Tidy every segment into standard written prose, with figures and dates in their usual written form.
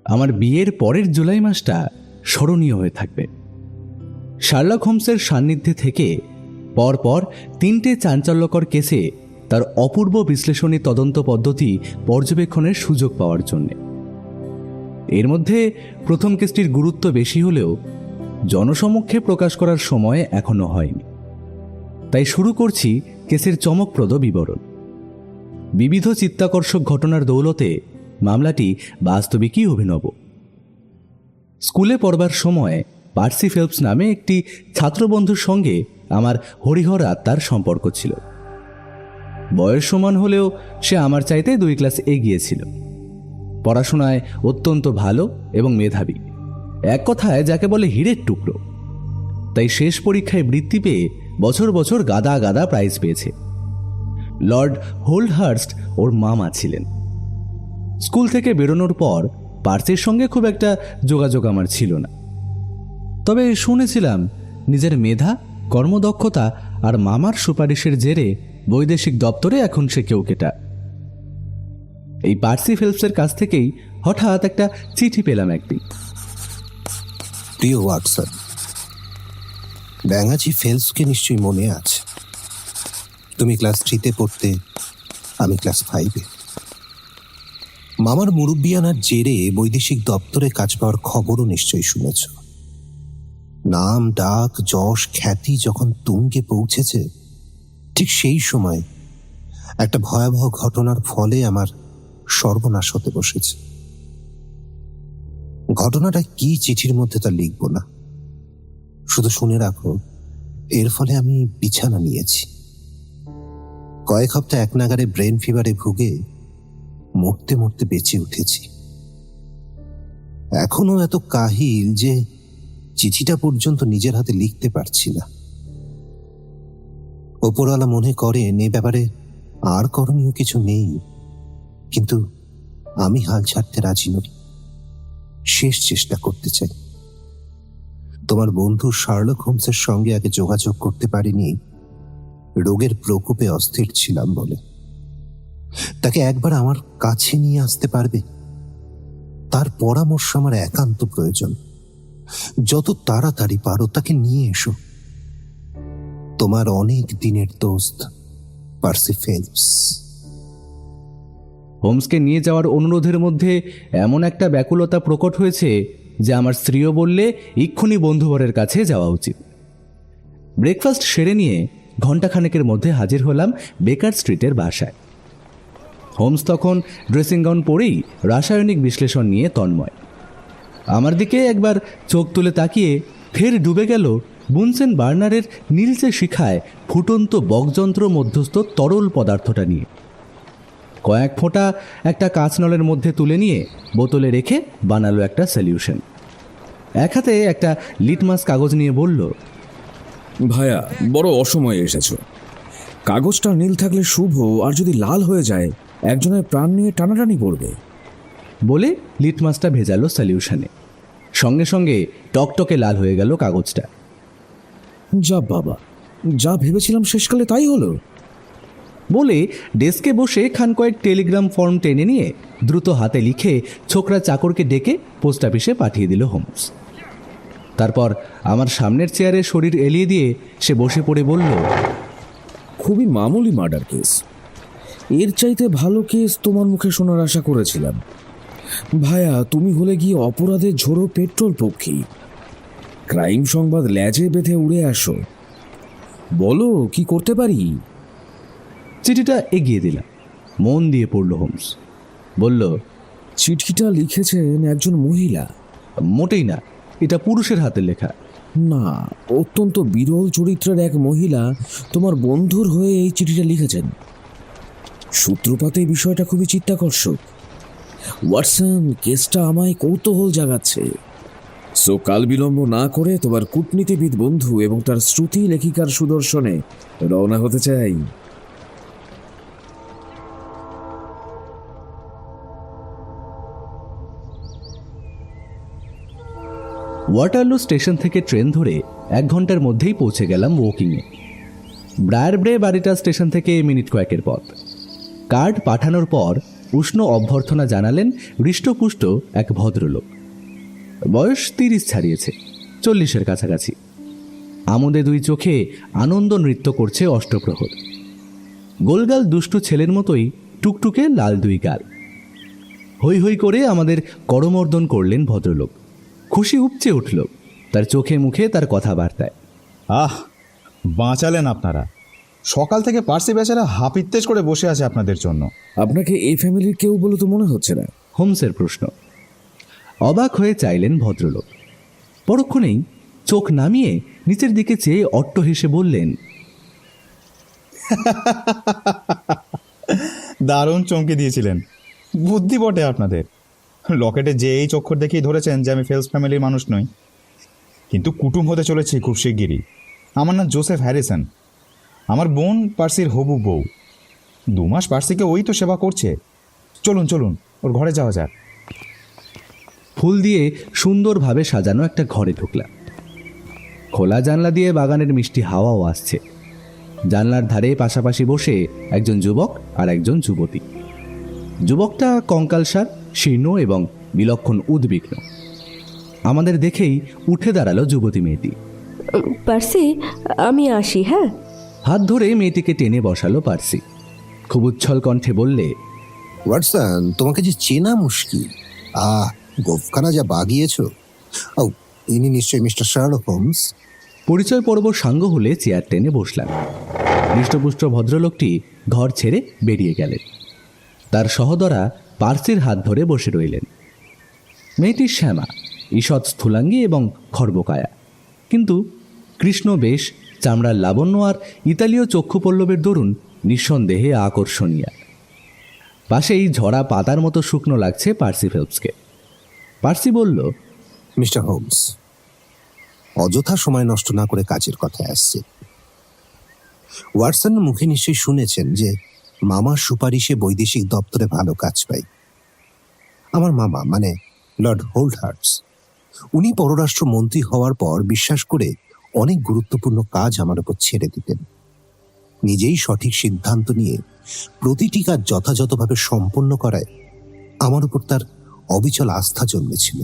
আমার বিয়ের পরের জুলাই মাসটা স্মরণীয় হয়ে থাকবে। শার্লক হোমসের সান্নিধ্যে থেকে পরপর 3টে চাঞ্চল্যকর কেসে তার অপূর্ব বিশ্লেষণী তদন্ত পদ্ধতি পর্যবেক্ষণের সুযোগ পাওয়ার জন্যে। এর মধ্যে প্রথম কেসটির গুরুত্ব বেশি হলেও জনসমক্ষে প্রকাশ করার সময় এখনো হয়নি। তাই শুরু করছি কেসের চমকপ্রদ বিবরণ। বিবিধ চিত্তাকর্ষক ঘটনার দৌলতে মামলাটি বাস্তবিকই অভিনব। স্কুলে পড়বার সময় পার্সি ফেলপস নামে একটি ছাত্রবন্ধুর সঙ্গে আমার হরিহর আত্মার সম্পর্ক ছিল। বয়স সমান হলেও সে আমার চাইতে 2 ক্লাস এগিয়ে ছিল। পড়াশোনায় অত্যন্ত ভালো এবং মেধাবী, এক কথায় যাকে বলে হীরের টুকরো। তাই শেষ পরীক্ষায় বৃত্তি পেয়ে বছর বছর গাদা গাদা প্রাইজ পেয়েছে। লর্ড হোল্ডহার্স্ট ওর মামা ছিলেন। স্কুল থেকে বেরোনোর পর পার্সির সঙ্গে খুব একটা যোগাযোগ আমার ছিল না। তবে শুনেছিলাম নিজের মেধা, কর্মদক্ষতা আর মামার সুপারিশের জেরে বৈদেশিক দপ্তরে এখন সে কেউকেটা। এই পার্সি ফেলপসের কাছ থেকেই হঠাৎ একটা চিঠি পেলাম একদিন। প্রিয় ওয়াটসন, ব্যাঙাচি ফেলপসকে নিশ্চয়ই মনে আছে। তুমি ক্লাস 3-তে পড়তে, আমি ক্লাস 5-এ। মামার মুরব্বিয়ানার জেরে বৈদেশিক দপ্তরে কাজ পাওয়ার খবরও নিশ্চয়ই শুনেছ। নাম, ডাক, যশ, খ্যাতি যখন তুঙ্গে পৌঁছেছে, ঠিক সেই সময় একটা ভয়াবহ ঘটনার ফলে আমার সর্বনাশ হতে বসেছে। ঘটনাটা কি চিঠির মধ্যে তা লিখব না, শুধু শুনে রাখো এর ফলে আমি বিছানা নিয়েছি। কয়েক সপ্তাহ এক নাগারে ব্রেন ফিভারে ভুগে মরতে মরতে বেঁচে উঠেছি। এখনো এত কাহিল যে চিঠিটা পর্যন্ত নিজের হাতে লিখতে পারছি না। ওপরওয়ালা মনে করেন এ ব্যাপারে আর করণীয় কিছু নেই, কিন্তু আমি হাল ছাড়তে রাজি নই। শেষ চেষ্টা করতে চাই। তোমার বন্ধু শার্লক হোমসের সঙ্গে আগে যোগাযোগ করতে পারিনি, রোগের প্রকোপে অস্থির ছিলাম বলে। তাকে একবার আমার কাছে নিয়ে আসতে পারবে? তার পরামর্শ আমার একান্ত প্রয়োজন। যত তাড়াতাড়ি পারো তাকে নিয়ে এসো। তোমার অনেক দিনের দোস্ত, পার্সি ফেলপস। হোমসকে নিয়ে যাওয়ার অনুরোধের মধ্যে এমন একটা ব্যাকুলতা প্রকট হয়েছে যে আমার স্ত্রীও বললে এক্ষুনি বন্ধুবরের কাছে যাওয়া উচিত। ব্রেকফাস্ট সেরে নিয়ে ঘণ্টাখানেকের মধ্যে হাজির হলাম বেকার স্ট্রিটের বাসায়। হোমস তখন ড্রেসিং গাউন পরেই রাসায়নিক বিশ্লেষণ নিয়ে তন্ময়। আমার দিকে একবার চোখ তুলে তাকিয়ে ফের ডুবে গেল বুনসেন বার্নারের নীলচে শিখায় ফুটন্ত বকযন্ত্র মধ্যস্থ তরল পদার্থটা নিয়ে। কয়েক ফোঁটা একটা কাঁচনলের মধ্যে তুলে নিয়ে বোতলে রেখে বানালো একটা সলিউশন। এক হাতে একটা লিটমাস কাগজ নিয়ে বলল, ভায়া, বড় অসময়ে এসেছো। কাগজটা নীল থাকলে শুভ, আর যদি লাল হয়ে যায় একজনের প্রাণ নিয়ে টানাটানি পড়বে। বলে লিটমাসটা ভেজালো সলিউশনে। সঙ্গে সঙ্গে টকটকে লাল হয়ে গেল কাগজটা। যা বাবা, যা ভেবেছিলাম শেষকালে তাই হলো। বলে ডেস্কে বসে খান কয়েক টেলিগ্রাম ফর্ম টেনে নিয়ে দ্রুত হাতে লিখে ছোকরা চাকরকে ডেকে পোস্ট অফিসে পাঠিয়ে দিল হোমস। তারপর আমার সামনের চেয়ারে শরীর এলিয়ে দিয়ে সে বসে পড়ে বলল, খুবই মামুলি মার্ডার কেস। এর চাইতে ভালো কেস তোমার মুখে শোনার আশা করেছিলাম। ভায়া, তুমি হলে গিয়ে অপরাধের ঝোড়ো পেট্রোল পক্ষী। ক্রাইম সংবাদ ল্যাজে বেঁধে উড়ে আসো। বলো কি করতে পারি। চিঠিটা এগিয়ে দিলাম। মন দিয়ে পড়ল হোমস। বলল, চিঠিটা লিখেছেন একজন মহিলা। মোটেই না, এটা পুরুষের হাতে লেখা। না, অত্যন্ত বিরল চরিত্রের এক মহিলা তোমার বন্ধুর হয়ে এই চিঠিটা লিখেছেন। সূত্রপাতে বিষয়টা খুবই চিত্তাকর্ষক। ওয়াটসন, কেসটা আমায় কৌতূহল জাগাচ্ছে। সো কাল বিলম্ব না করে তোমার কূটনীতিবিদ বন্ধু এবং তার শ্রুতি লেখিকার সুদর্শনে রওনা হতে চাই। ওয়াটারলু স্টেশন থেকে ট্রেন ধরে 1 ঘন্টার মধ্যেই পৌঁছে গেলাম ওকিংয়ে। ব্রায়ারব্রে বাড়িটা স্টেশন থেকে মিনিট কয়েকের পথ। কার্ড পাঠানোর পর উষ্ণ অভ্যর্থনা জানালেন হৃষ্টপুষ্ট এক ভদ্রলোক। বয়স 30 ছাড়িয়েছে, 40-এর কাছাকাছি। আমোদে দুই চোখে আনন্দ নৃত্য করছে অষ্টপ্রহর। গোলগাল দুষ্টু ছেলের মতোই টুকটুকে লাল দুই গাল। হৈ হৈ করে আমাদের করমর্দন করলেন ভদ্রলোক। খুশি উপচে উঠল তার চোখে মুখে, তার কথাবার্তায়। আহ, বাঁচালেন আপনারা। সকাল থেকে পার্সি বেচারা হাপিত্তেজ করে বসে আছে আপনাদের জন্য। আপনাকে এই ফ্যামিলির কেউ বলে তো মনে হচ্ছে না। হোমসের প্রশ্ন। অবাক হয়ে চাইলেন ভদ্রলোক। পরক্ষণেই চোখ নামিয়ে নিচের দিকে চেয়ে অট্ট হেসে বললেন, দারুণ চমকে দিয়েছিলেন। বুদ্ধি বটে আপনাদের। লকেটে যে এই চক্ষর দেখেই ধরেছেন যে আমি ফেলস ফ্যামিলির মানুষ নই, কিন্তু কুটুম হতে চলেছি খুব শিগগিরই। আমার নাম জোসেফ হ্যারিসন। আমার বোন পার্সির হবু বউ। 2 মাস পার্সিকে ওই তো সেবা করছে। চলুন চলুন, ওর ঘরে যাওয়া যাক। ফুল দিয়ে সুন্দরভাবে সাজানো একটা ঘরে ঢুকলাম। খোলা জানলা দিয়ে বাগানের মিষ্টি হাওয়াও আসছে। জানলার ধারে পাশাপাশি বসে একজন যুবক আর একজন যুবতী। যুবকটা কঙ্কালসার, শীর্ণ এবং বিলক্ষণ উদ্বিগ্ন। আমাদের দেখেই উঠে দাঁড়ালো যুবতী মেয়েটি। পার্সি, আমি আসি। হ্যাঁ। হাত ধরে মেয়েটিকে টেনে বসালো পার্সি। খুব উচ্ছল কণ্ঠে বললে, ওয়াটসন, তোমাকে যে চেনা মুশকিল। গোফখানা যা বাগিয়েছ। ও, ইনি নিশ্চয়ই মিস্টার শার্লক হোমস। পরিচয় পর্ব সাঙ্গ হলে চেয়ার টেনে বসলাম। হৃষ্টপুষ্ট ভদ্রলোকটি ঘর ছেড়ে বেরিয়ে গেলেন। তার সহদরা পার্সির হাত ধরে বসে রইলেন। মেয়েটি শ্যামা, ঈষৎ স্থূলাঙ্গী এবং খর্বকায়া, কিন্তু কৃষ্ণ বেশ, চামড়ার লাবণ্য আর ইতালীয় চক্ষুপল্লবের দরুন নিঃসন্দেহে আকর্ষণীয়। পাশেই ঝরা পাতার মতো শুকনো লাগছে পার্সি ফেলপসকে। পার্সি বলল, মিস্টার হোমস, অযথা সময় নষ্ট না করে কাজের কথায় আসছে। ওয়াটসনের মুখে নিশ্চয়ই শুনেছেন যে মামার সুপারিশে বৈদেশিক দপ্তরে ভালো কাজ পাই। আমার মামা মানে লর্ড হোল্ডহার্টস, উনি পররাষ্ট্র মন্ত্রী হওয়ার পর বিশ্বাস করে অনেক গুরুত্বপূর্ণ কাজ আমার উপর ছেড়ে দিতেন। নিজেই সঠিক সিদ্ধান্ত নিয়ে প্রতিটি কাজ যথাযথভাবে সম্পন্ন করায় আমার উপর তার অবিচল আস্থা জন্মেছিল।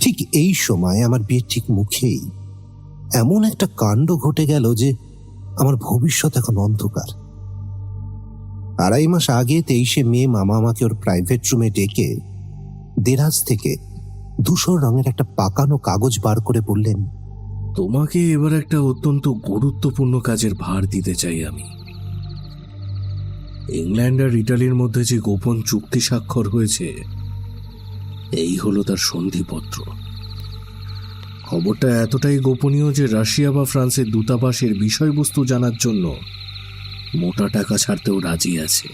ঠিক এই সময় আমার বিয়ের ঠিক মুখেই এমন একটা কাণ্ড ঘটে গেল যে আমার ভবিষ্যৎ এখন অন্ধকার। 2.5 মাস আগে 23শে মে মামা আমাকে ওর প্রাইভেট রুমে ডেকে দেরাজ থেকে ধূসর রঙের একটা পাকানো কাগজ বার করে বললেন, তোমাকে এবার একটা অত্যন্ত গুরুত্বপূর্ণ কাজের ভার দিতে চাই আমি। ইংল্যান্ড আর ইটালির মধ্যে যে গোপন চুক্তি স্বাক্ষর হয়েছে, এই হলো তার সন্ধিপত্র। খবরটা এতটাই গোপনীয় যে রাশিয়া বা ফ্রান্সের দূতাবাসের বিষয়বস্তু জানার জন্য মোটা টাকা ছাড়তেও রাজি আছে।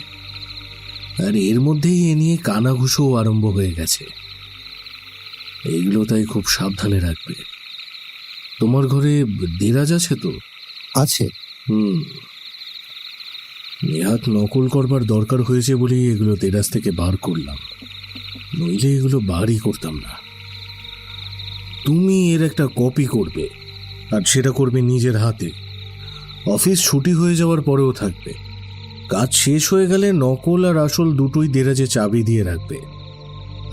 আর এর মধ্যেই এ নিয়ে কানাঘুষোও আরম্ভ হয়ে গেছে। এইগুলো তাই খুব সাবধানে রাখবে। তোমার ঘরে দেরাজ আছে তো? আছে। নেহাত নকল করবার দরকার হয়েছে বলেই এগুলো দেরাজ থেকে বার করলাম, নইলে এগুলো বারই করতাম না। তুমি এর একটা কপি করবে, আর সেটা করবে নিজের হাতে। অফিস ছুটি হয়ে যাওয়ার পরেও থাকবে। কাজ শেষ হয়ে গেলে নকল আর আসল দুটোই দেরাজে চাবি দিয়ে রাখবে,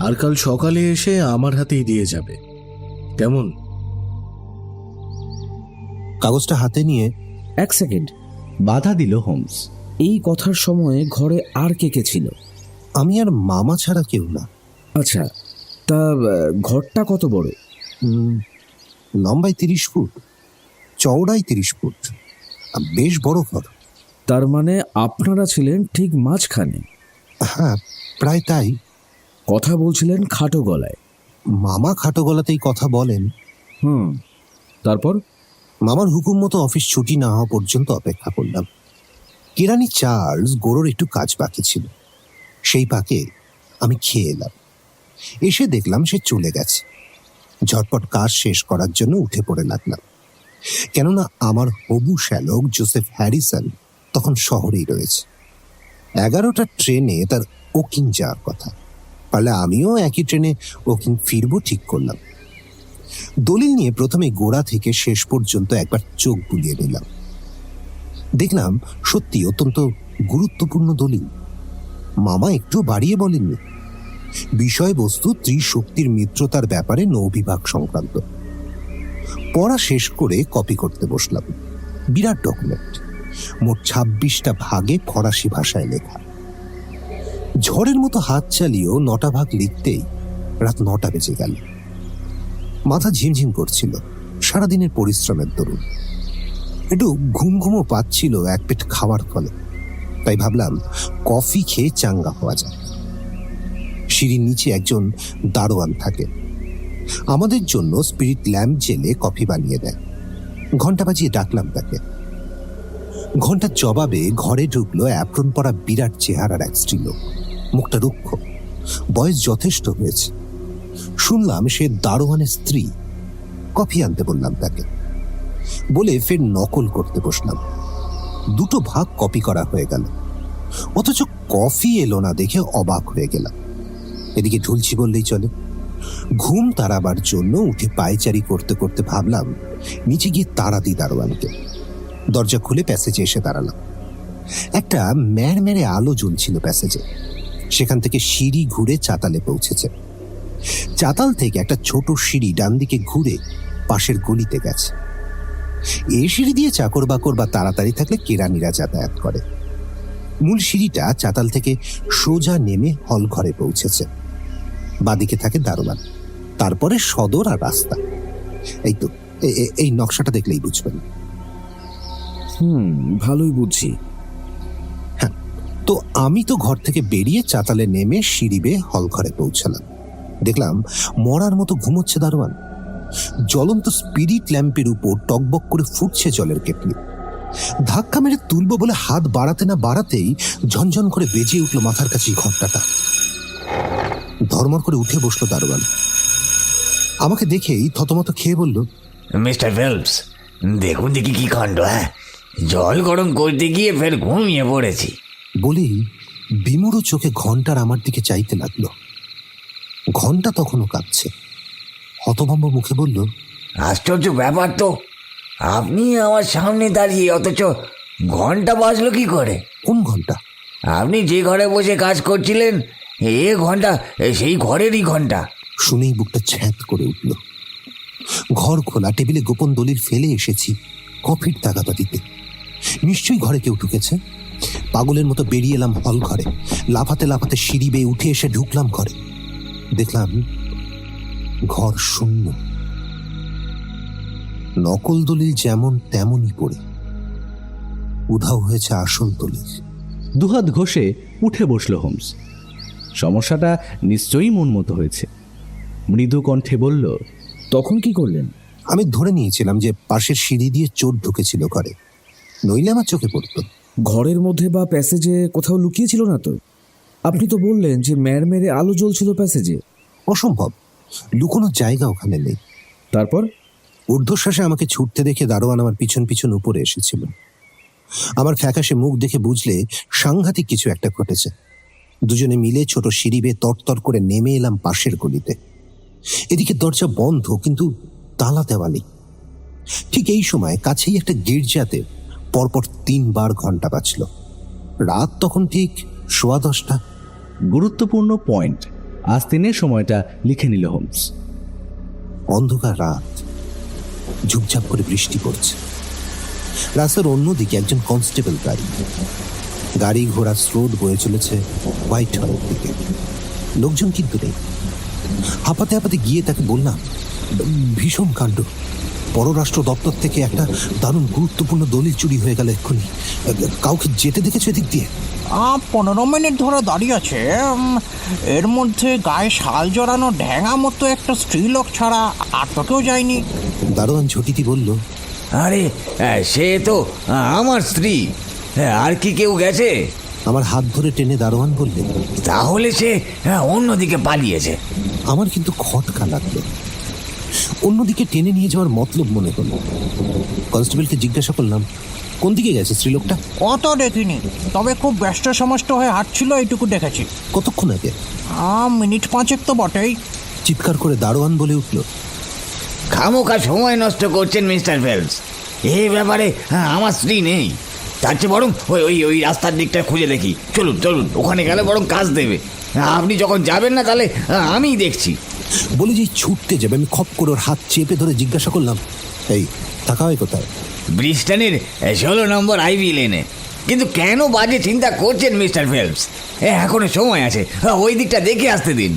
আর কাল সকালে এসে আমার হাতেই দিয়ে যাবে। কেমন? কাগজটা হাতে নিয়ে 1 সেকেন্ড, বাধা দিল হোমস। এই কথার সময় ঘরে আর কে কে ছিল? আমি আর মামা ছাড়া কেউ না। আচ্ছা, তা ঘরটা কত বড়? লম্বায় 30 ফুট, চওড়ায় 30 ফুট, বেশ বড় ঘর। তার মানে আপনারা ছিলেন ঠিক মাঝখানে? হ্যাঁ, প্রায় তাই। কথা বলছিলেন খাটো গলায়। মামা খাটো গলাতেই কথা বলেন। তারপর মামার হুকুম মতো অফিস ছুটি না হওয়া পর্যন্ত অপেক্ষা করলাম। কেরানি চার্লস গোরোর একটু কাজ বাকি ছিল, সেই পাকে আমি খেয়ে এলাম। এসে দেখলাম সে চলে গেছে। ঝটপট কাজ শেষ করার জন্য উঠে পড়ে লাগলাম, কেননা আমার হবু শ্যালক জোসেফ হ্যারিসন তখন শহরেই রয়েছে। 11টা ট্রেনে তার ওকিং যাওয়ার কথা। পারলে আমিও একই ট্রেনে ওকিং ফিরবো ঠিক করলাম। দলিল নিয়ে প্রথমে গোড়া থেকে শেষ পর্যন্ত একবার চোখ বুলিয়ে নিলাম। দেখলাম সত্যি অত্যন্ত গুরুত্বপূর্ণ দলিল। মামা একটু বাড়িয়ে বলেননি। বিষয়বস্তু ত্রিশক্তির মিত্রতার ব্যাপারে নৌবিভাগ সংক্রান্ত। পড়া শেষ করে কপি করতে বসলাম। বিরাট ডকুমেন্ট, মোট 26টা ভাগে ফরাসি ভাষায় লেখা। ঝড়ের মতো হাত চালিয়েও 9টা ভাগ লিখতেই রাত 9টা বেজে গেল। মাথা ঝিমঝিম করছিল সারাদিনের পরিশ্রমের দরুন। একটু ঘুম ঘুমও পাচ্ছিল এক পেট খাওয়ার ফলে। তাই ভাবলাম কফি খেয়ে চাঙ্গা হওয়া যায়। সিঁড়ির নিচে একজন দারোয়ান থাকে, আমাদের জন্য স্পিরিট ল্যাম্প জেলে কফি বানিয়ে দেয়। ঘন্টা বাজিয়ে ডাকলাম তাকে। ঘন্টার জবাবে ঘরে ঢুকলো অ্যাপ্রন পরা বিরাট চেহারার এক স্ত্রীলোক। মুখটা রুক্ষ, বয়স যথেষ্ট হয়েছে। শুনলাম সে দারোয়ানের স্ত্রী। কফি আনতে বললাম তাকে, বলে ফের নকল করতে বসলাম। 2টো ভাগ কপি করা হয়ে গেল, অথচ কফি এলো না দেখে অবাক হয়ে গেলাম। এদিকে ঢুলছি বললেই চলে। ঘুম তাড়াবার জন্য উঠে পায়চারি করতে করতে ভাবলাম নিচে গিয়ে তাড়া দিই দারোয়ানকে। দরজা খুলে প্যাসেজে এসে দাঁড়ালাম। একটা ম্যাড়মেড়ে আলো জ্বলছিল প্যাসেজে। সেখান থেকে সিঁড়ি ঘুরে চাতালে পৌঁছেছে। চাতাল থেকে একটা ছোট সিঁড়ি ডান দিকে ঘুরে পাশের গলিতে গেছে। এই সিঁড়ি দিয়ে চাকর বাকর বা তাড়াতাড়ি থাকলে কেরানিরা যাতায়াত করে। মূল সিঁড়িটা চাতাল থেকে সোজা নেমে হল ঘরে পৌঁছেছে। বাদিকে থাকে দারোয়ান, তারপরে সদর আর রাস্তা। এই তো এই নকশাটা দেখলেই বুঝবেন। ভালোই বুঝছি। হ্যাঁ, তো আমি তো ঘর থেকে বেরিয়ে চাতালে নেমে সিঁড়ি বেয়ে হল ঘরে পৌঁছালাম। দেখলাম মরার মতো ঘুমোচ্ছে দারোয়ান। জ্বলন্ত স্পিরিট ল্যাম্পের উপর টকবক করে ফুটছে জলের কেটলি। ধাক্কা মেরে তুলবো বলে হাত বাড়াতে না বাড়াতেই ঝনঝন করে বেজে উঠল মাথার কাছে ঘন্টাটা। ধর্মর করে উঠে বসলো দারোয়ান। আমাকে দেখেই থতমত খেয়ে বলল, মিস্টার ফেলপস, দেখুন দেখি কি কাণ্ড। হ্যাঁ, জল গরম করতে গিয়ে ফের ঘুমিয়ে পড়েছি। বলেই বিমুড়ো চোখে ঘন্টার আমার দিকে চাইতে লাগলো। ঘন্টা তখনও কাঁপছে। হতভম্ব মুখে বলল, আশ্চর্য ব্যাপার তো, আপনি আমার সামনে দাঁড়িয়ে অথচ ঘন্টা বাজলো কি করে? কোন ঘন্টা? আপনি যে ঘরে বসে কাজ করছিলেন এ ঘন্টা সেই ঘরেরই ঘন্টা। শুনেই বুকটা ছ্যাঁত করে উঠল। ঘর খোলা, টেবিলে গোপন দলিল ফেলে এসেছি কফির তাগাদা দিতে। নিশ্চয়ই ঘরে কেউ ঢুকেছে। পাগলের মতো বেরিয়ে এলাম হল ঘরে। লাফাতে লাফাতে সিঁড়ি বেয়ে উঠে এসে ঢুকলাম ঘরে। দেখলাম ঘর শূন্য। নকল দলিল যেমন তেমনই পড়ে। উধাও হয়েছে আসল দলিল। দুহাত ঘষে উঠে বসল হোমস। সমস্যাটা নিশ্চয়ই মন মতো হয়েছে। মৃদু কণ্ঠে বলল, তখন কি করলেন? আমি ধরে নিয়েছিলাম যে পাশের সিঁড়ি দিয়ে চোর ঢুকেছিল ঘরে, নইলে আমার চোখে পড়তো। ঘরের মধ্যে বা প্যাসেজে কোথাও লুকিয়েছিল না তো? আপনি তো বললেন যে ম্যাড়মেড়ে আলো জ্বলছিল প্যাসেজে। অসম্ভব, লুকোনোর জায়গা ওখানে নেই। তারপর? ঊর্ধ্বশ্বাসে আমাকে ছুটতে দেখে দারোয়ান আমার পিছন পিছন উপরে এসেছিল। আমার ফ্যাকাশে মুখ দেখে বুঝলে সাংঘাতিক কিছু একটা ঘটেছে। দুজনে মিলে ছোট সিঁড়ি বেয়ে তরতর করে নেমে এলাম পাশের গলিতে। এদিকে দরজা বন্ধ, কিন্তু তালা দেওয়া নেই। ঠিক এই সময় কাছেই একটা গির্জাতে পরপর 3 বার ঘন্টা বাজল। রাত তখন ঠিক 10:15। গুরুত্বপূর্ণ পয়েন্ট আস্তিনের সময়টা লিখে নিল হোমস। অন্ধকার রাত, ঝুপঝাপ করে বৃষ্টি পড়ছে। রাস্তার অন্যদিকে একজন কনস্টেবল গাড়ি ঘোড়ার স্রোত বয়ে চলেছে হোয়াইট হলের দিকে। লোকজন কিন্তু নেই। হাঁপাতে হাঁপাতে গিয়ে তাকে বললাম, ভীষণ কাণ্ড, পররাষ্ট্র দপ্তর থেকে একটা দারুণ গুরুত্বপূর্ণ দলিল চুরি হয়ে গেল এক্ষুনি। কাউকে যেতে দেখেছো এদিক দিয়ে? 15 মিনিট ধরে দাঁড়িয়ে আছে। এর মধ্যে গায়ে শাল জড়ানো ঢ্যাঙা মতো একটা স্ত্রীলোক ছাড়া আর তো কেউ যায়নি। দারোয়ান ঝটিতি বলল, আরে সে তো আমার স্ত্রী। আর কি কেউ গেছে? আমার হাত ধরে টেনে দারোয়ান বললেন, তাহলে সে অন্যদিকে পালিয়েছে। আমার কিন্তু খটকা লাগলো। অন্যদিকে টেনে নিয়ে যাওয়ার মতলব মনে হলো। কনস্টেবলকে জিজ্ঞাসা করলাম, কোন দিকে গেছে স্ত্রীলোকটা? অত দেখিনি, তবে খুব ব্যস্ত সমস্ত হয়ে হাঁটছিল, এইটুকু দেখেছি। কতক্ষণ আগে? মিনিট 5 তো বটেই। চিৎকার করে দারোয়ান বলে উঠল, খামোখা সময় নষ্ট করছেন মিস্টার ফেলপস। এই ব্যাপারে আমার স্ত্রী নেই, তার চেয়ে বরং ওই ওই ওই রাস্তার দিকটা খুঁজে দেখি। চলুন চলুন, ওখানে গেলে বরং কাজ দেবে। আপনি যখন যাবেন না তাহলে আমিই দেখছি। বলে যে ছুটতে যাবে, আমি খপ করে ওর হাত চেপে ধরে জিজ্ঞাসা করলাম, এই টাকা হয় কোথায়? ব্রিস্টনের 16 নম্বর আইভি লেনে। কিন্তু কেন বাজে চিন্তা করছেন মিস্টার ফেলপস? এখনো সময় আছে, ওই দিকটা দেখে আসতে দিন।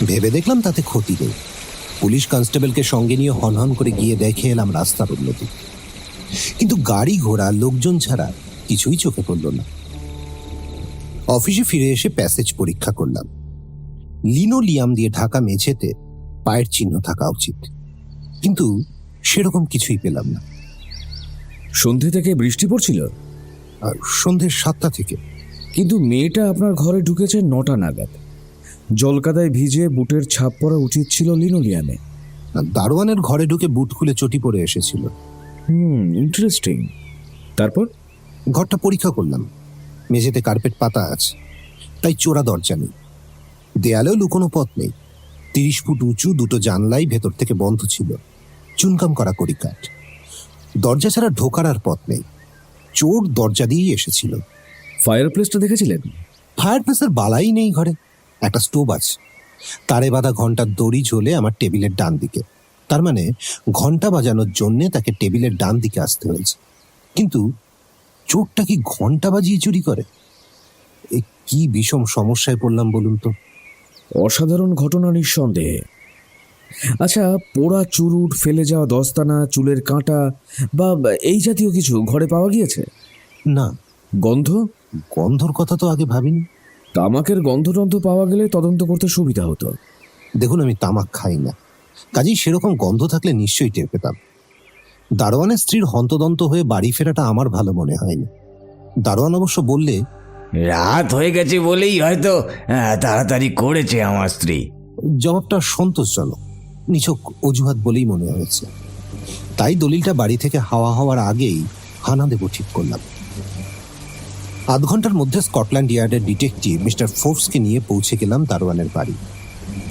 ভেবে দেখলাম তাতে ক্ষতি নেই। পুলিশ কনস্টেবলকে সঙ্গে নিয়ে হনহন করে গিয়ে দেখে এলাম রাস্তার উন্নতি, কিন্তু গাড়ি ঘোড়া লোকজন ছাড়া কিছুই চোখে পড়ল না। অফিসে ফিরে এসে প্যাসেজ পরীক্ষা করলাম। লিনোলিয়াম দিয়ে ঢাকা মেঝেতে পায়ের চিহ্ন থাকা উচিত, কিন্তু সেরকম কিছুই পেলাম না। সন্ধে থেকে বৃষ্টি পড়ছিল? আর সন্ধ্যে 7টা থেকে। কিন্তু মেয়েটা আপনার ঘরে ঢুকেছে 9টা নাগাদ। জলকাদায় ভিজে বুটের ছাপ পরা উচিত ছিল লিনোলিয়ামে। আর দারোয়ানের ঘরে ঢুকে বুট খুলে চটি পরে এসেছিল। ইন্টারেস্টিং। তারপর? ঘরটা পরীক্ষা করলাম। মেঝেতে কার্পেট পাতা আছে, তাই চোরা দরজা নেই। দেয়ালেও লুকোনো পথ নেই। 30 ফুট উঁচু দুটো জানলাই ভেতর থেকে বন্ধ ছিল, চুনকাম করা কড়িকাঠ। দরজা ছাড়া ঢোকার আর পথ নেই। চোর দরজা দিয়েই এসেছিল। ফায়ার প্লেসটা দেখেছিলেন? ফায়ার প্লেসের বালাই নেই ঘরে। একটা স্টোভ আছে, তারে বাঁধা ঘন্টার দড়ি ঝোলে আমার টেবিলের ডান দিকে। তার মানে ঘন্টা বাজানোর জন্যে তাকে টেবিলের ডান দিকে আসতে হয়েছে। কিন্তু চোরটা কি ঘন্টা বাজিয়ে চুরি করে? এ কি বিষম সমস্যায় পড়লাম বলুন তো। অসাধারণ ঘটনা নিঃসন্দেহে। আচ্ছা, পোড়া চুরুট, ফেলে যাওয়া দস্তানা, চুলের কাঁটা বা এই জাতীয় কিছু ঘরে পাওয়া গিয়েছে? না। গন্ধ? গন্ধর কথা তো আগে ভাবিনি। তামাকের গন্ধটন্ধ পাওয়া গেলে তদন্ত করতে সুবিধা হতো। দেখুন, আমি তামাক খাই না, কাজেই সেরকম গন্ধ থাকলে নিশ্চয়ই টের পেতাম। দারোয়ানের স্ত্রীর হন্তদন্ত হয়ে বাড়ি ফেরাটা আমার ভালো মনে হয়নি। দারোয়ান অবশ্য বললে, রাত হয়ে গেছে বলেই হয়তো তাড়াতাড়ি করেছে আমার স্ত্রী। জবাবটা সন্তোষজনক, নিছক অজুহাত বলেই মনে হয়েছে। তাই দলিলটা বাড়ি থেকে হাওয়া হওয়ার আগেই হানা দেব ঠিক করলাম। আধ ঘন্টার মধ্যে স্কটল্যান্ড ইয়ার্ডের ডিটেকটিভ মিস্টার ফোর্বসকে নিয়ে পৌঁছে গেলাম দারোয়ানের বাড়ি।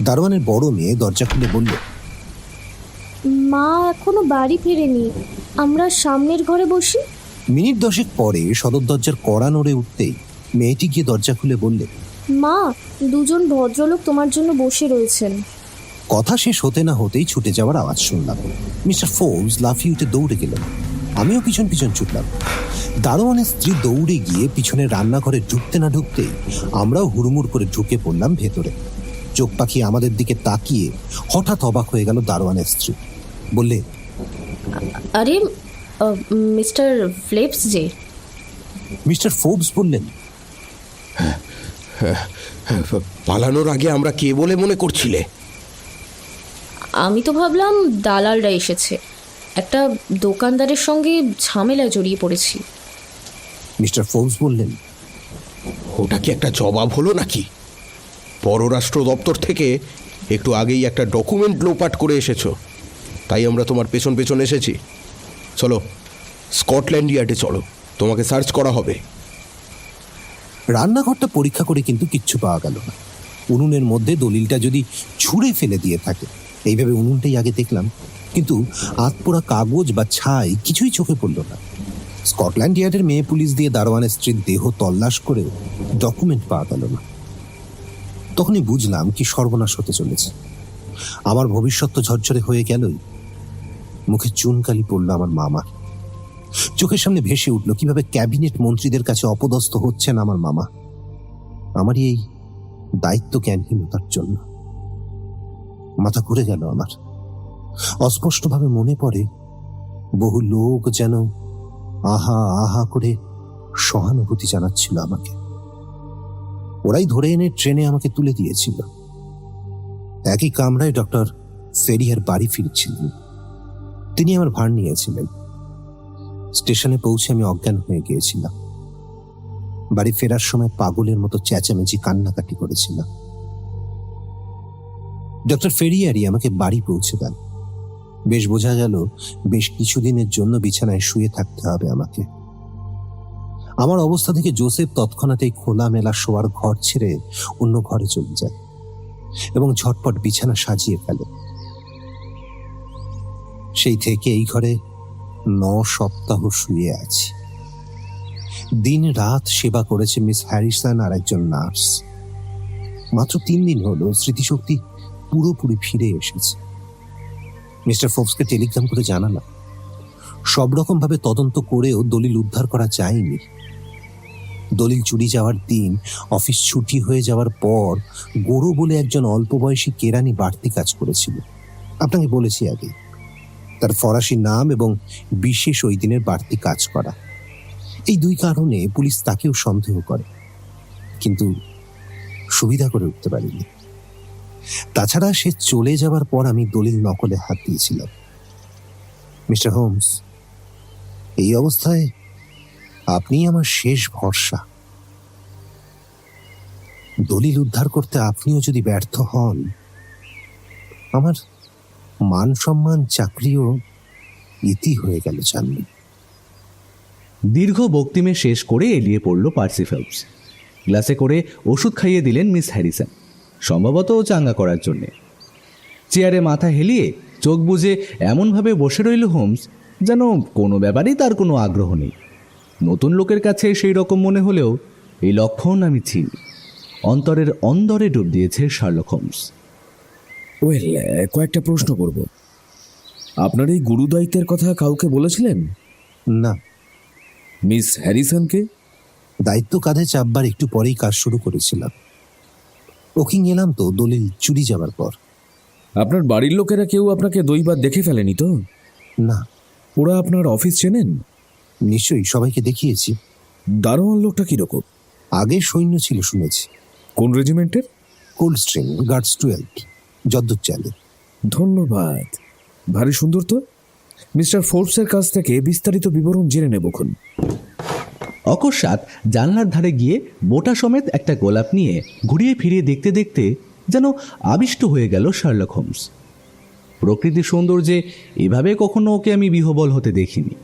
দারোয়ানের বড় মেয়ে দরজা খুলে বলল, মা এখনো বাড়ি ফেরেনি, আমরা সামনের ঘরে বসি। মিনিট 10 পরে সদর দরজার কড়া নড়ে উঠতেই মেয়েটি গিয়ে দরজা খুলে বললে, মা, দুজন ভদ্রলোক তোমার জন্য বসে রয়েছেন। কথা শেষ হতে না হতেই ছুটে যাওয়ার আওয়াজ শুনলাম। মিস্টার ফোর্বস লাফিয়ে উঠে দৌড়ে গেলেন, আমিও পিছন পিছন ছুটলাম। দারোয়ানের স্ত্রী দৌড়ে গিয়ে পিছনে রান্নাঘরে ঢুকতে না ঢুকতেই আমরাও হুড়মুড় করে ঢুকে পড়লাম ভেতরে। চোখ পাখি আমাদের দিকে তাকিয়ে হঠাৎ অবাক হয়ে গেল দারোয়ানের স্ত্রী। বললে, আরে মিস্টার ফ্লেপস যে। মিস্টার ফোর্বস বললেন, পালানোর আগে আমরা কে বলে মনে করছিলে? আমি তো ভাবলাম দালালরা এসেছে, একটা দোকানদারের সঙ্গে ঝামেলায় জড়িয়ে পড়েছি। মিস্টার ফোর্বস বললেন, ওটা কি একটা জবাব হলো নাকি? পররাষ্ট্র দপ্তর থেকে একটু আগেই একটা ডকুমেন্ট লোপাট করে এসেছো, তাই আমরা তোমার পেছন পেছন এসেছি। চলো স্কটল্যান্ড ইয়ার্ডে চলো, তোমাকে সার্চ করা হবে। রান্নাঘরটা পরীক্ষা করে কিন্তু কিচ্ছু পাওয়া গেল না। উনুনের মধ্যে দলিলটা যদি ছুঁড়ে ফেলে দিয়ে থাকে, এইভাবে উনুনটাই আগে দেখলাম, কিন্তু আতপোড়া কাগজ বা ছাই কিছুই চোখে পড়ল না। স্কটল্যান্ড ইয়ার্ডের মেয়ে পুলিশ দিয়ে দারোয়ানের স্ত্রীর দেহ তল্লাশ করে ডকুমেন্ট পাওয়া গেল না। তখনই বুঝলাম কি সর্বনাশ হতে চলেছে। আমার ভবিষ্যৎ তো ঝরঝরে হয়ে গেলই। মুখে চুনকালি পড়ল আমার মামার। চোখের সামনে ভেসে উঠল কিভাবে ক্যাবিনেট মন্ত্রীদের কাছে অপদস্থ হচ্ছেন আমার মামা, আমারই এই দায়িত্ব জ্ঞানহীনতার জন্য। মাথা ঘুরে গেল আমার। অস্পষ্টভাবে মনে পড়ে বহু লোক যেন আহা আহা করে সহানুভূতি জানাচ্ছিল আমাকে। ওরাই ধরে এনে ট্রেনে আমাকে তুলে দিয়েছিল। একই কামরায় ডক্টর ফেরিয়ার বাড়ি ফিরছিলেন। তিনি আমার ভার নিয়েছিলেন। স্টেশনে পৌঁছে আমি অজ্ঞান হয়ে গিয়েছিলাম। বাড়ি ফেরার সময় পাগলের মতো চেঁচামেচি কান্নাকাটি করেছিলাম। ডক্টর ফেরিয়ারই আমাকে বাড়ি পৌঁছে দেন। বেশ বোঝা গেল বেশ কিছুদিনের জন্য বিছানায় শুয়ে থাকতে হবে আমাকে। আমার অবস্থা থেকে জোসেফ তৎক্ষণাৎই খোলামেলা শোয়ার ঘর ছেড়ে অন্য ঘরে চলে যায় এবং ঝটপট বিছানা সাজিয়ে ফেলে। সেই থেকে এই ঘরে 9 সপ্তাহ শুয়ে আছি। দিন রাত সেবা করেছে মিস হ্যারিসন আর একজন নার্স। মাত্র 3 দিন হলো স্মৃতিশক্তি পুরোপুরি ফিরে এসেছে। মিস্টার ফোর্বসকে টেলিগ্রাম করে জানালাম, সব রকম ভাবে তদন্ত করেও দলিল উদ্ধার করা যায়নি। দলিল চুরি যাওয়ার দিন অফিস ছুটি হয়ে যাওয়ার পর গোরো বলে একজন অল্প বয়সী কেরানি বাড়তি কাজ করেছিল। আপনাকে বলেছি আগে, তার ফরাসি নাম এবং বিশেষ ওই দিনের বাড়তি কাজ করা। এই 2 কারণে পুলিশ তাকেও সন্দেহ করে, কিন্তু সুবিধা করে উঠতে পারিনি। তাছাড়া সে চলে যাবার পর আমি দলিল নকলে হাত দিয়েছিলাম। মিস্টার হোমস, এই অবস্থায় আপনি আমার শেষ ভরসা। দলিল উদ্ধার করতে আপনিও যদি ব্যর্থ হন, আমার মান সম্মান চাকরিও ইতি হয়ে গেল জানলেন। দীর্ঘ বক্তিমে শেষ করে এলিয়ে পড়ল পার্সি ফেলপস। গ্লাসে করে ওষুধ খাইয়ে দিলেন মিস হ্যারিসন, সম্ভবত চাঙ্গা করার জন্যে। চেয়ারে মাথা হেলিয়ে চোখ বুজে এমনভাবে বসে রইল হোমস যেন কোনো ব্যাপারেই তার কোনো আগ্রহ নেই। নতুন লোকের কাছে সেই রকম মনে হলেও এই লক্ষণ আমি চিনি। অন্তরের অন্দরে ডুব দিয়েছে শার্লক হোমস। ওয়েল, কয়েকটা প্রশ্ন করব। আপনার এই গুরুদায়িত্বের কথা কাউকে বলেছিলেন? না, মিস হ্যারিসনকে? দায়িত্ব কাঁধে চাপবার একটু পরেই কাজ শুরু করেছিলাম। ওকিং এলাম তো দলিল চুরি যাবার পর। আপনার বাড়ির লোকেরা কেউ আপনাকে দৈবার দেখে ফেলেনি তো? না। ওরা আপনার অফিস চেনেন? নিশ্চয়ই, সবাইকে দেখিয়েছি। দারোয়ান লোকটা কিরকম? আগে সৈন্য ছিল শুনেছি। কোন রেজিমেন্টের? কোল্ড স্ট্রিং গার্ডস 12, যদ্দূর চালে। ধন্যবাদ, ভারী সুন্দর তো। মিস্টার ফোর্বসের কাছ থেকে বিস্তারিত বিবরণ জেনে নেবক্ষণ। অকস্মাৎ জানলার ধারে গিয়ে বোটা সমেত একটা গোলাপ নিয়ে ঘুরিয়ে ফিরিয়ে দেখতে দেখতে যেন আবিষ্ট হয়ে গেল শার্লক হোমস। প্রকৃতির সৌন্দর্যে এভাবে কখনো ওকে আমি বিহবল হতে দেখিনি।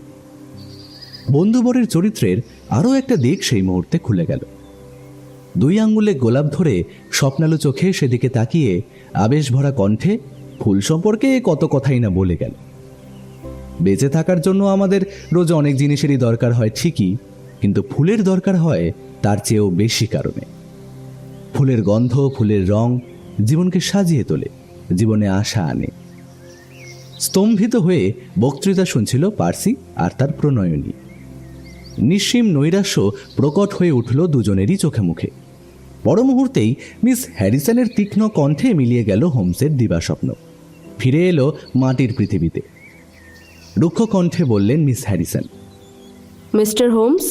বন্ধুবরের চরিত্রের আরও একটা দিক সেই মুহূর্তে খুলে গেল। 2 আঙ্গুলে গোলাপ ধরে স্বপ্নালু চোখে সেদিকে তাকিয়ে আবেশ ভরা কণ্ঠে ফুল সম্পর্কে কত কথাই না বলে গেল। বেঁচে থাকার জন্য আমাদের রোজ অনেক জিনিসেরই দরকার হয় ঠিকই, কিন্তু ফুলের দরকার হয় তার চেয়েও বেশি কারণে। ফুলের গন্ধ, ফুলের রং জীবনকে সাজিয়ে তোলে, জীবনে আশা আনে। স্তম্ভিত হয়ে বক্তৃতা শুনছিল পার্সি আর তার প্রণয়নী। নিঃসীম নৈরাশ্য প্রকট হয়ে উঠল দুজনেরই চোখে মুখে। পর মুহূর্তেই মিস হ্যারিসনের তীক্ষ্ণ কণ্ঠে মিলিয়ে গেল হোমসের দিবাস্বপ্ন। ফিরে এলো মাটির পৃথিবীতে। রুক্ষ কণ্ঠে বললেন মিস হ্যারিসন, মিস্টার হোমস,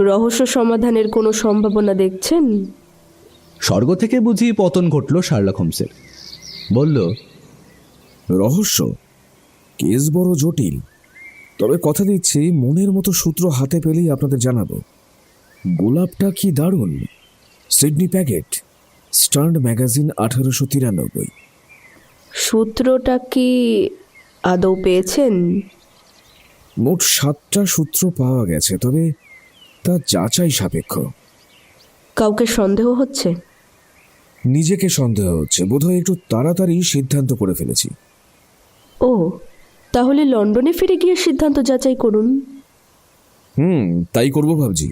রহস্য সমাধানের কোনো সম্ভাবনা দেখছেন? স্বর্গ থেকে বুঝি পতন ঘটল শার্লক হোমসের। বলল, রহস্য? কেস বড় জটিল, তবে কথা দিচ্ছি মনের মতো সূত্র হাতে পেলেই আপনাদের জানাবো। গোলাপটা কি দারুণ! Sydney packet, stern magazine, 1893। সূত্রটা কি আদৌ পেয়েছেন? মোট 7টা সূত্র পাওয়া গেছে, তবে তা যাচাই সাপেক্ষ। কাউকে সন্দেহ হচ্ছে? নিজেকে সন্দেহ হচ্ছে। বোধহয় একটু তাড়াতাড়ি সিদ্ধান্ত করে ফেলেছি। ও, তাহলে লন্ডনে ফিরে গিয়ে সিদ্ধান্ত যাচাই করুন। তাই করবো ভাবছি।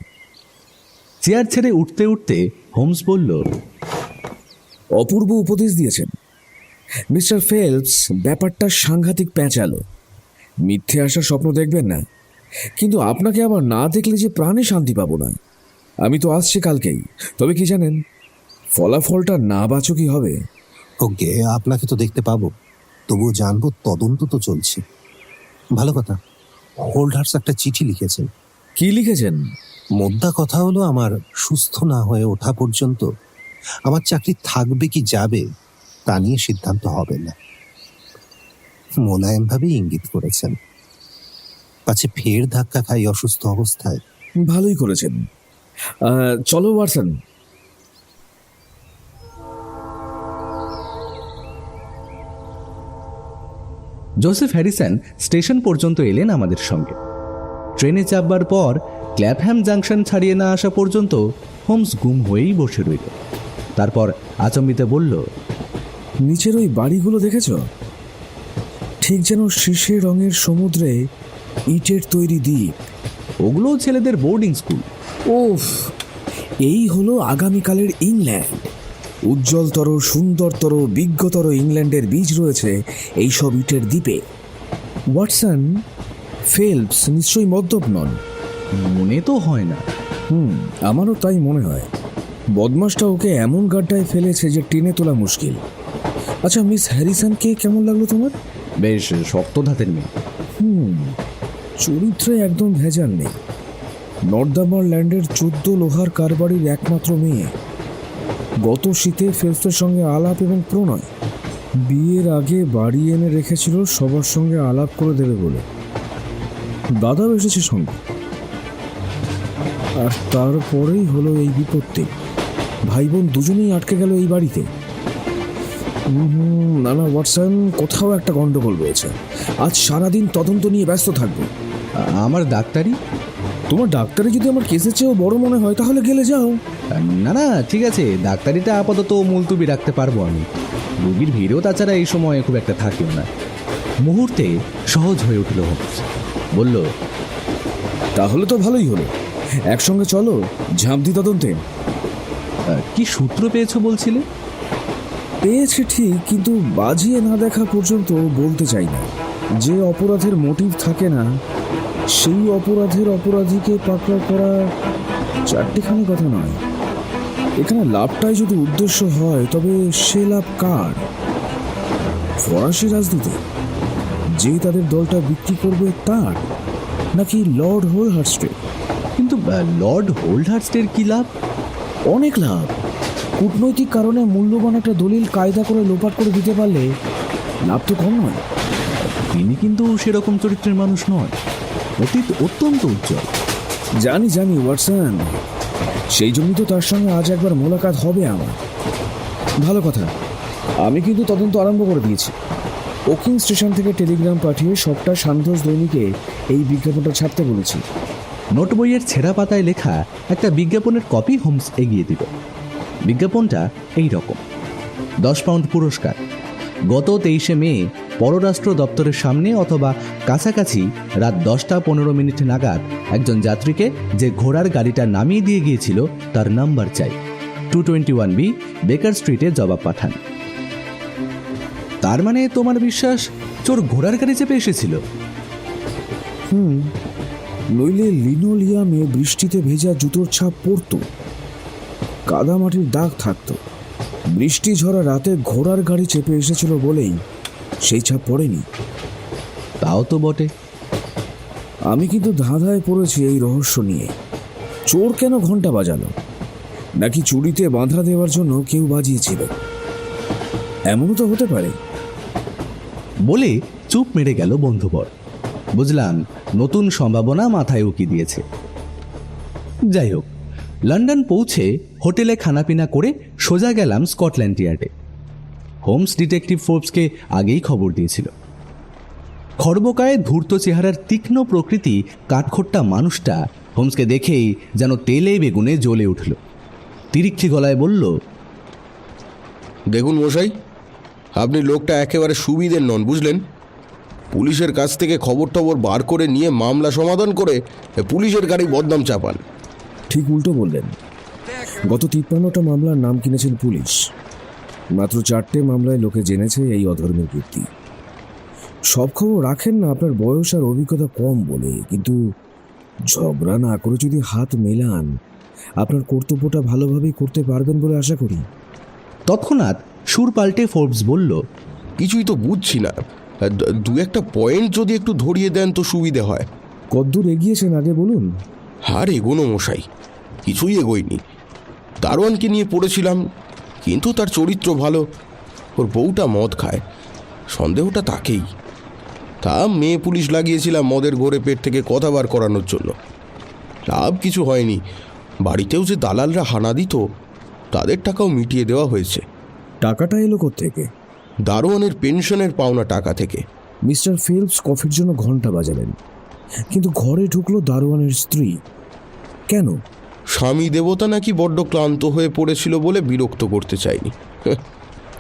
চেয়ার ছেড়ে উঠতে উঠতে হোমস বলল, অপূর্ব উপদেশ দিয়েছেন মিস্টার ফেলপস। ব্যাপারটা সাংঘাতিক প্যাঁচালো। মিথ্যে আসার স্বপ্ন দেখবেন না, কিন্তু আপনাকে আবার না দেখলে যে প্রাণে শান্তি পাবো না। আমি তো আসছি কালকেই, তবে কি জানেন, ফলাফলটা না বাচকই হবে। ওকে, আপনাকে তো দেখতে পাবো, তবুও জানবো তদন্ত তো চলছে। ভালো কথা, হোল্ডার্স একটা চিঠি লিখেছেন। কি লিখেছেন? মোদ্দা কথা হলো, আমার সুস্থ না হয়ে ওঠা পর্যন্ত আমার চাকরি থাকবে কি যাবে তা নিয়ে সিদ্ধান্ত হবে না। মোলায়েমভাবেই ইঙ্গিত করেছেন, পাছে ফের ধাক্কা খাই অসুস্থ অবস্থায়। ভালোই করেছেন। চলো ওয়াটসন। জোসেফ হ্যারিসন স্টেশন পর্যন্ত এলেন আমাদের সঙ্গে। ট্রেনে চাপবার পর ক্ল্যাপহ্যাম জাংশন ছাড়িয়ে না আসা পর্যন্ত হোমস গুম হয়েই বসে রইল। তারপর আচম্বিতে বলল, নিচের ওই বাড়িগুলো দেখেছ? ঠিক যেন শিশে রঙের সমুদ্রে ইটের তৈরি দ্বীপ। ওগুলো ছেলেদের বোর্ডিং স্কুল। ওফ, এই হলো আগামীকালের ইংল্যান্ড। উজ্জ্বলতর, সুন্দরতর, বিজ্ঞতর ইংল্যান্ডের বীজ রয়েছে এইসব ইটের দ্বীপে। ওয়াটসন, ফেলপস নিশ্চয়ই মদ্যপ নন। মনে তো হয় না। আমারও তাই মনে হয়। বদমাসটা ওকে এমন গাড্ডায় ফেলেছে যে টেনে তোলা মুশকিল। আচ্ছা, মিস হ্যারিসনকে কেমন লাগলো তোমার? বেশ শক্ত ধাতের মেয়ে। চরিত্রে একদম ভেজাল নেই। নর্দাম্বারল্যান্ডের 14 লোহার কারবারির একমাত্র মেয়ে। গত শীতে ফেলপসের সঙ্গে আলাপ এবং প্রণয়। বিয়ের আগে বাড়ি এনে রেখেছিল সবার সঙ্গে আলাপ করে দেবে বলে। দাদাও এসেছে সঙ্গে। আর তারপরেই হলো এই বিপত্তি। ভাই বোন দুজনেই আটকে গেল এই বাড়িতে। না না ওয়াটসন, কোথাও একটা গন্ডগোল রয়েছে। আজ সারাদিন তদন্ত নিয়ে ব্যস্ত থাকবো। আমার ডাক্তারি? তোমার ডাক্তারি যদি আমার কেসের চেয়েও বড় মনে হয় তাহলে গেলে যাও। না না, ঠিক আছে, ডাক্তারিটা আপাতত মুলতুবি রাখতে পারবো আমি। রোগীর ভিড়ও তাছাড়া এই সময়ে খুব একটা থাকেও না। মুহূর্তে সহজ হয়ে উঠল হোমস। বলল, তাহলে তো ভালোই হলো, একসঙ্গে চলো ঝাঁপ দি তদন্তে। কি সূত্র পেয়েছো বলছিলে? পেয়েছে ঠিক, কিন্তু বাজিয়ে না দেখা পর্যন্ত বলতে চাই না। যে অপরাধের মোটিভ থাকে না, সেই অপরাধের অপরাধীকে পাকড়াও করা চারটিখানি কথা নয়। এখানে লাভটাই যদি উদ্দেশ্য হয়, তবে সে লাভ কার? ফরাসি রাজদূতে, যে তাদের দলটা বিক্রি করবে তার, নাকি লর্ড হোলহার্স্টের? কিন্তু লর্ড হোল্ডহার্স্টের কি লাভ? অনেক লাভ। কূটনৈতিক কারণে মূল্যবান একটা দলিল কায়দা করে লোপাট করে দিতে পারলে লাভ তো কম নয়। তিনি কিন্তু সেরকম চরিত্রের মানুষ নয়। অতীত অত্যন্ত উজ্জ্বল। জানি জানি ওয়াটসন, সেই জন্যই তো তার সঙ্গে আজ একবার মোলাকাত হবে আমার। ভালো কথা, আমি কিন্তু তদন্ত আরম্ভ করে দিয়েছি। ওকিং স্টেশন থেকে টেলিগ্রাম পাঠিয়ে সবটা সান্ধ্যস দৈনিকে এই বিজ্ঞাপনটা ছাপতে বলেছি। নোট বইয়ের ছেঁড়া পাতায় লেখা একটা বিজ্ঞাপনের কপি হোমস এগিয়ে দিল। বিজ্ঞাপনটা এই রকম: 10 পাউন্ড পুরস্কার। গত 23শে মে পররাষ্ট্র দপ্তরের সামনে অথবা কাছাকাছি রাত 10:15 নাগাদ একজন যাত্রীকে যে ঘোড়ার গাড়িটা নামিয়ে দিয়ে গিয়েছিল তার নাম্বার চাই। 221B বেকার স্ট্রিটে জবাব পাঠান। তার মানে তোমার বিশ্বাস চোর ঘোড়ার গাড়ি চেপে এসেছিল? নইলে লিনোলিয়ামে বৃষ্টিতে ভেজা জুতোর ছাপ পড়তো, কাদামাটির দাগ থাকতো। বৃষ্টি ঝরা রাতে ঘোড়ার গাড়ি চেপে এসেছিল বলেই সেই ছাপ পড়েনি। তাও তো বটে। আমি কিন্তু ধাঁধায় পড়েছি এই রহস্য নিয়ে। চোর কেন ঘন্টা বাজালো? নাকি চুরিতে বাঁধা দেওয়ার জন্য কেউ বাজিয়েছিল? এমনও তো হতে পারে। বলে চুপ মেরে গেল বন্ধুবর। বুঝলাম নতুন সম্ভাবনা মাথায় উকি দিয়েছে। যাই হোক, লন্ডন পৌঁছে হোটেলে খানাপিনা করে সোজা গেলাম স্কটল্যান্ড ইয়ার্ডে। হোমস ডিটেকটিভ ফোর্বসকে আগেই খবর দিয়েছিল। খড়বকায় ধূর্ত চেহারার তীক্ষ্ণ প্রকৃতি কাঠখোট্টা মানুষটা হোমসকে দেখেই যেন তেলে বেগুনে জ্বলে উঠল। তিরিক্ষি গলায় বলল, দেখুন মশাই, আপনি লোকটা একেবারে সুবিধের নন, বুঝলেন? পুলিশের কাছ থেকে খবর টবর বার করে নিয়ে মামলা সমাধান করে পুলিশের গাড়ি বদনাম চাপান। ঠিক উল্টো বললেন। গত 53টা মামলার নাম কিনেছেন পুলিশ। মাত্র 4টে মামলায় লোকে জেনেছে এই অধর্মের কীর্তি। সব খবর রাখেন না আপনার বয়স আর অভিজ্ঞতা কম বলে, কিন্তু ঝগড়া না করে যদি হাত মেলান, আপনার কর্তব্যটা ভালোভাবেই করতে পারবেন বলে আশা করি। তৎক্ষণাৎ সুর পাল্টে ফোর্বস বলল, কিছুই তো বুঝছি না, দু একটা পয়েন্ট যদি একটু ধরিয়ে দেন তো সুবিধে হয়। কদ্দূর এগিয়েছেন আগে বলুন। আর এগোনো মশাই, কিছুই এগোয়নি। দারোয়ানকে নিয়ে পড়েছিলাম, কিন্তু তার চরিত্র ভালো। ওর বউটা মদ খায়, সন্দেহটা তাকেই। তা মেয়ে পুলিশ লাগিয়েছিলাম মদের ঘোরে পেট থেকে কথা বার করানোর জন্য। লাভ কিছু হয়নি। বাড়িতেও যে দালালরা হানা দিত, তাদের টাকাও মিটিয়ে দেওয়া হয়েছে। টাকাটা এলো কোত্থেকে? দারোয়ানের পেনশনের পাওনা টাকা থেকে। মিস্টার ফিলপস কফির জন্য ঘন্টা বাজালেন, কিন্তু ঘরে ঢুকলো দারোয়ানের স্ত্রী। কেন? স্বামী দেবতা নাকি বড্ড ক্লান্ত হয়ে পড়েছিল বলে বিরক্ত করতে চাইনি।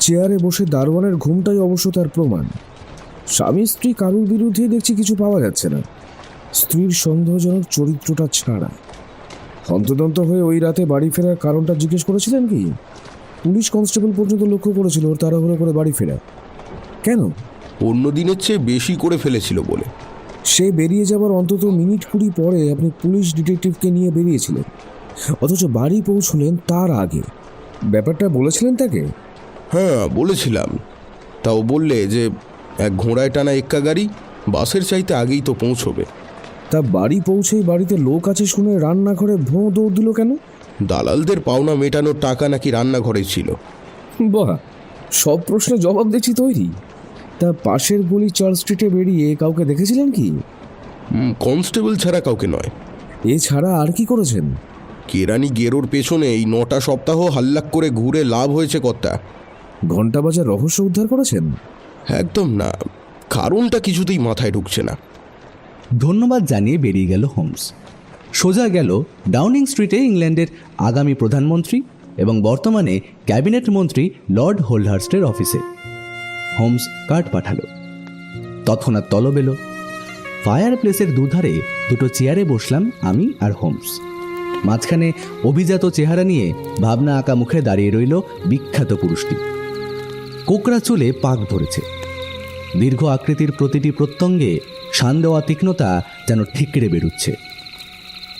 চেয়ারে বসে দারোয়ানের ঘুমটাই অবশ্য তার প্রমাণ। স্বামী স্ত্রী কারুর বিরুদ্ধেই দেখছি কিছু পাওয়া যাচ্ছে না। স্ত্রীর সন্দেহজনক চরিত্রটা ছাড়া হন্তদন্ত হয়ে ওই রাতে বাড়ি ফেরার কারণটা জিজ্ঞেস করেছিলেন কি? পুলিশ কনস্টেবল পর্যন্ত লক্ষ্য করেছিল ওর তাড়াহুড়ো করে বাড়ি ফেরা। কেন? অন্য দিনের চেয়ে বেশি করে ফেলেছিল বলে। সে বেরিয়ে যাবার অন্তত মিনিট 20 পরে আপনি পুলিশ ডিটেকটিভকে নিয়ে বেরিয়েছিলেন, অথচ বাড়ি পৌঁছলেন তার আগে। ব্যাপারটা বলেছিলেন তাকে? হ্যাঁ বলেছিলাম, তাও বললে যে এক ঘোড়ায় টানা এক্কা গাড়ি বাসের চাইতে আগেই তো পৌঁছবে। তা বাড়ি পৌঁছেই বাড়িতে লোক আছে শুনে রান্নাঘরে ভোঁ দৌড় দিল কেন? দালালদের পাওনা মেটানোর টাকা নাকি রান্নাঘরে ছিল। বাহ, সব প্রশ্নের জবাব দেখছি তৈরি। তা পাশের গলি চার্চ স্ট্রিটে বেরিয়ে কাউকে দেখেছিলেন কি? কনস্টেবল ছাড়া কাউকে নয়। এছাড়া আর কি করেছেন? কেরানি গেরোর পেছনে এই 9টা সপ্তাহ হাল্লাক করে ঘুরে লাভ হয়েছে কর্তা। ঘন্টা বাজার রহস্য উদ্ধার করেছেন? একদম না, কারণটা কিছুতেই মাথায় ঢুকছে না। ধন্যবাদ জানিয়ে বেরিয়ে গেল হোমস। সোজা গেল ডাউনিং স্ট্রিটে ইংল্যান্ডের আগামী প্রধানমন্ত্রী এবং বর্তমানে ক্যাবিনেট মন্ত্রী লর্ড হোল্ডহার্স্টের অফিসে। হোমস কার্ড পাঠালো। তৎক্ষণাৎ তলব এলো। ফায়ার প্লেসের দুধারে দুটো চেয়ারে বসলাম আমি আর হোমস। মাঝখানে অভিজাত চেহারা নিয়ে ভাবনা আঁকা মুখে দাঁড়িয়ে রইল বিখ্যাত পুরুষটি। কোকড়া চুলে পাক ধরেছে। দীর্ঘ আকৃতির প্রতিটি প্রত্যঙ্গে শান দেওয়া তীক্ষ্ণতা যেন ঠিকরে বেরুচ্ছে।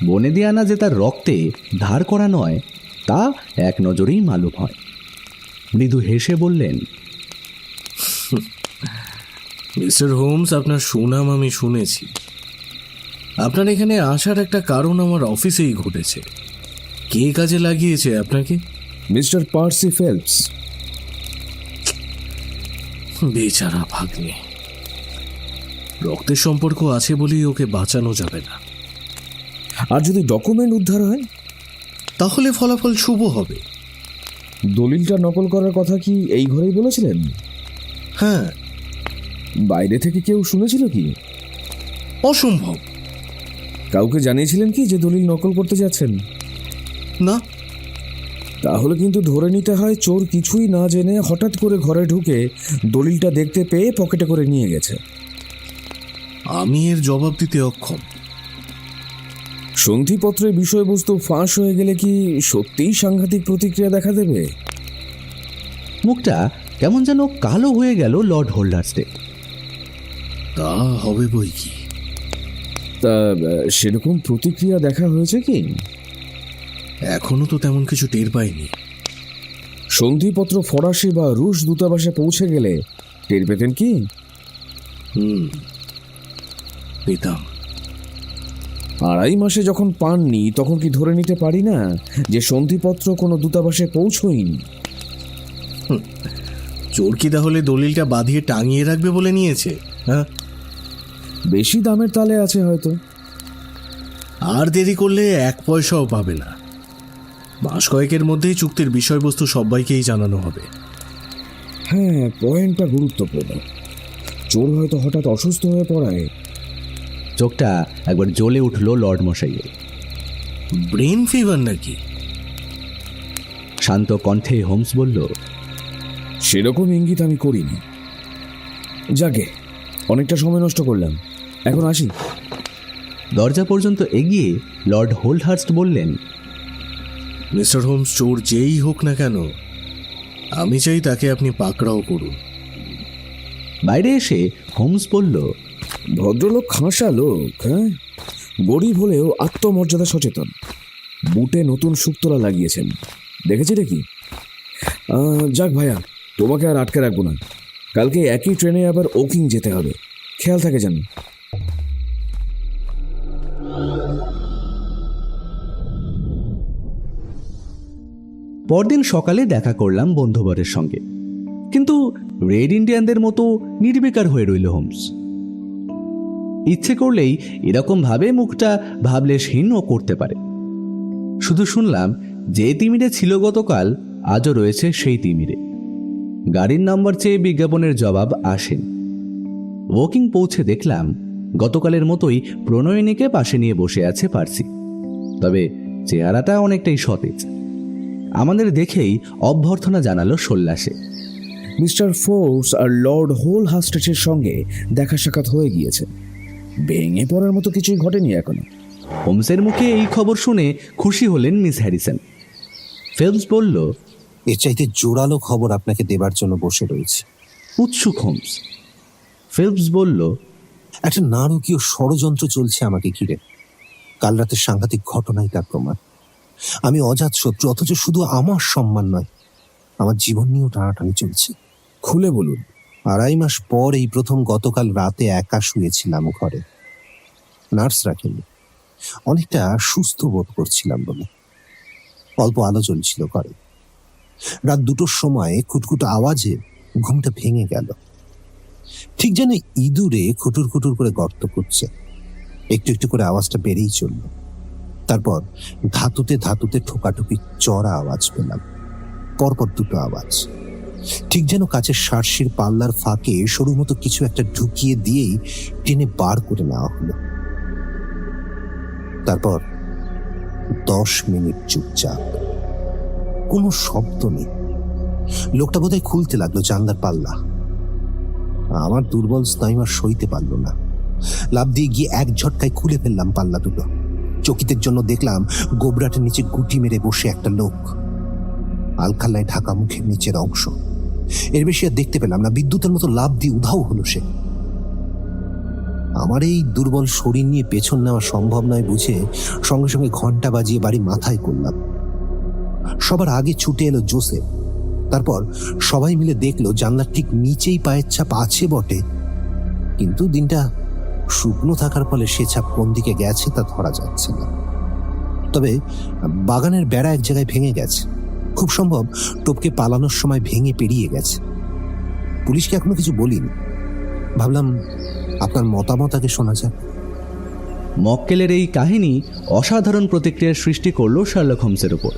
বনে দিয়ে আনা যে তার রক্তে ধার করা নয়, তা এক নজরেই মালুম হয়। মৃদু হেসে বললেন, মিস্টার হোমস, আপনার সুনাম আমি শুনেছি। আপনার এখানে আসার একটা কারণ আমার অফিসেই ঘটেছে। কে কাজে লাগিয়েছে আপনাকে? Mister Percy Phelps. বেচারা ভাগ্নে, রক্তের সম্পর্ক আছে বলেই ওকে বাঁচানো যাবে না। আর যদি ডকুমেন্ট উদ্ধার হয় তাহলে ফলাফল শুভ হবে। দলিলটা নকল করার কথা কি এই ঘরেই বলেছিলেন? হ্যাঁ। বাইরে থেকে কেউ শুনেছিল কি? অসম্ভব। কাউকে জানিয়েছিলেন কি যে দলিল নকল করতে যাচ্ছেন? না। তাহলে কিন্তু ধরে নিতে হয় চোর কিছুই না জেনে হঠাৎ করে ঘরে ঢুকে দলিলটা দেখতে পেয়ে পকেটে করে নিয়ে গেছে। আমি এর জবাব দিতে অক্ষম। সন্ধিপত্রের বিষয়বস্তু ফাঁস হয়ে গেলে কি সত্যিই সাংঘাতিক প্রতিক্রিয়া দেখা দেবে? মুখটা কেমন যেন কালো হয়ে গেল লর্ড হোল্ডহার্স্টের। তা হবে বই কি। তা সেরকম প্রতিক্রিয়া দেখা হয়েছে কি? এখনো তো তেমন কিছু টের পাইনি। সন্ধিপত্র ফরাসি বা রুশ দূতাবাসে পৌঁছে গেলে টের পেতেন কি? পেতাম। 2.5 মাসে যখন পাননি তখন কি ধরে নিতে পারি না যে সন্ধিপত্র কোনো দূতাবাসে পৌঁছয়নি? চোর কি তাহলে দলিলটা বাঁধিয়ে টাঙিয়ে রাখবে বলে নিয়েছে? হ্যাঁ, বেশি দামের তালে আছে হয়তো। আর দেরি করলে 1 পয়সাও পাবে না। মাস কয়েকের মধ্যেই চুক্তির বিষয়বস্তু সবাইকেই জানানো হবে। হ্যাঁ, পয়েন্টটা গুরুত্বপূর্ণ। চোর হয়তো হঠাৎ অসুস্থ হয়ে পড়ায়। চোখটা একবার জ্বলে উঠল লর্ড মশাইয়ের। ব্রেন ফিভার নাকি? শান্ত কণ্ঠে হোমস বলল, সেরকম ইঙ্গিত আমি করিনি। যাকে অনেকটা সময় নষ্ট করলাম, এখন আসি। দরজা পর্যন্ত এগিয়ে লর্ড হোল্ডহার্স্ট বললেন, মিস্টার হোমস, চোর যেই হোক না কেন, আমি চাই তাকে আপনি পাকড়াও করুন। বাইরে এসে হোমস বলল, ভদ্রলোক খাঁসা লোক, হ্যাঁ, গরিব হলেও আত্মমর্যাদা সচেতন। বুটে নতুন শুকতলা লাগিয়েছেন, দেখেছি দেখি। যাক ভাইয়া, তোমাকে আর আটকে রাখবো না। কালকে একই ট্রেনে আবার ওকিং যেতে হবে, খেয়াল থাকে যেন। পরদিন সকালে দেখা করলাম বন্ধুবরের সঙ্গে, কিন্তু রেড ইন্ডিয়ানদের মতো নির্বিকার হয়ে রইল হোমস। ইচ্ছে করলেই এরকম ভাবে মুখটা ভাবলেশহীনও করতে পারে। শুধু শুনলাম যে তিমিরে ছিল গতকাল আজও রয়েছে সেই তিমিরে। গাড়ির নাম্বার চেয়ে বিজ্ঞাপনের জবাব আসেন। ওয়াকিং পৌঁছে দেখলাম গতকালের মতোই প্রণয়িনীকে পাশে নিয়ে বসে আছে পার্সি, তবে চেহারাটা অনেকটাই সতেজ। আমাদের দেখেই অভ্যর্থনা জানালো সোল্লাসে। মিস্টার ফোর্স আর লর্ড হোলহার্স্টের সঙ্গে দেখা সাক্ষাৎ হয়ে গিয়েছে। ভেঙে পড়ার মতো কিছুই ঘটেনি এখনো। হোমসের মুখে এই খবর শুনে খুশি হলেন মিস হ্যারিসন। ফেলপস বলল, এর চাইতে জোরালো খবর আপনাকে দেবার জন্য বসে রয়েছে। উৎসুক হোমস। ফেলপস বলল, একটা নারকীয় ষড়যন্ত্র চলছে আমাকে ঘিরে। কাল রাতের সাংঘাতিক ঘটনাই তার প্রমাণ। আমি অজাত শত্রু, অথচ শুধু আমার সম্মান নয়, আমার জীবন নিয়েও টানাটানি চলছে। খুলে বলুন। 2.5 মাস পর এই প্রথম গতকাল রাতে একা শুয়েছিলাম ঘরে। নার্স রাখেনি, অনেকটা সুস্থ বোধ করছিলাম বলে। অল্প আলো জ্বলছিল ঘরে। রাত 2টোর সময় খুটখুট আওয়াজে ঘুমটা ভেঙে গেল। ঠিক যেন ইঁদুরে খুটুর খুটুর করে গর্ত করছে। একটু একটু করে আওয়াজটা বেড়েই চলল। তারপর ধাতুতে ধাতুতে ঠোকাঠুকি চড়া আওয়াজ পেলাম। পরপর 2টো আওয়াজ, ঠিক যেন কাছের সার্সির পাল্লার ফাঁকে সরু মতো কিছু একটা ঢুকিয়ে দিয়েই টেনে বার করে নেওয়া হলো। তারপর 10 মিনিট চুপচাপ, কোনো শব্দ নেই। লোকটা বোধহয় খুলতে লাগলো জানলার পাল্লা। আমার দুর্বল স্নায়ু আর সইতে পারল না। লাফ দিয়ে গিয়ে এক ঝটকায় খুলে ফেললাম পাল্লা দুটো। চকিতের জন্য দেখলাম গোবরাটের নিচে গুটি মেরে বসে একটা লোক, আলখাল্লায় ঢাকা মুখের নিচের অংশ। এর বেশি আর দেখতে পেলাম না। বিদ্যুতের মতো লাফ দিয়ে উধাও হলো সে। আমার এই দুর্বল শরীর নিয়ে পেছন নেওয়া সম্ভব নয় বুঝে সঙ্গে সঙ্গে ঘন্টা বাজিয়ে বাড়ি মাথায় করলাম। সবার আগে ছুটে এলো জোসেফ। তারপর সবাই মিলে দেখলো জানলার ঠিক নিচেই পায়ের ছাপ আছে বটে, কিন্তু দিনটা শুকনো থাকার ফলে সে ছাপ কোন দিকে গেছে তা ধরা যাচ্ছে না। তবে বাগানের বেড়া এক জায়গায় ভেঙে গেছে। খুব সম্ভব টোপকে পালানোর সময় ভেঙে পেরিয়ে গেছে। পুলিশকে এখনো কিছু বলিনি। ভাবলাম আপনার মতামত আগে শোনা যাক। মক্কেলের এই কাহিনী অসাধারণ প্রতিক্রিয়ার সৃষ্টি করলো শার্লক হোমসের উপর।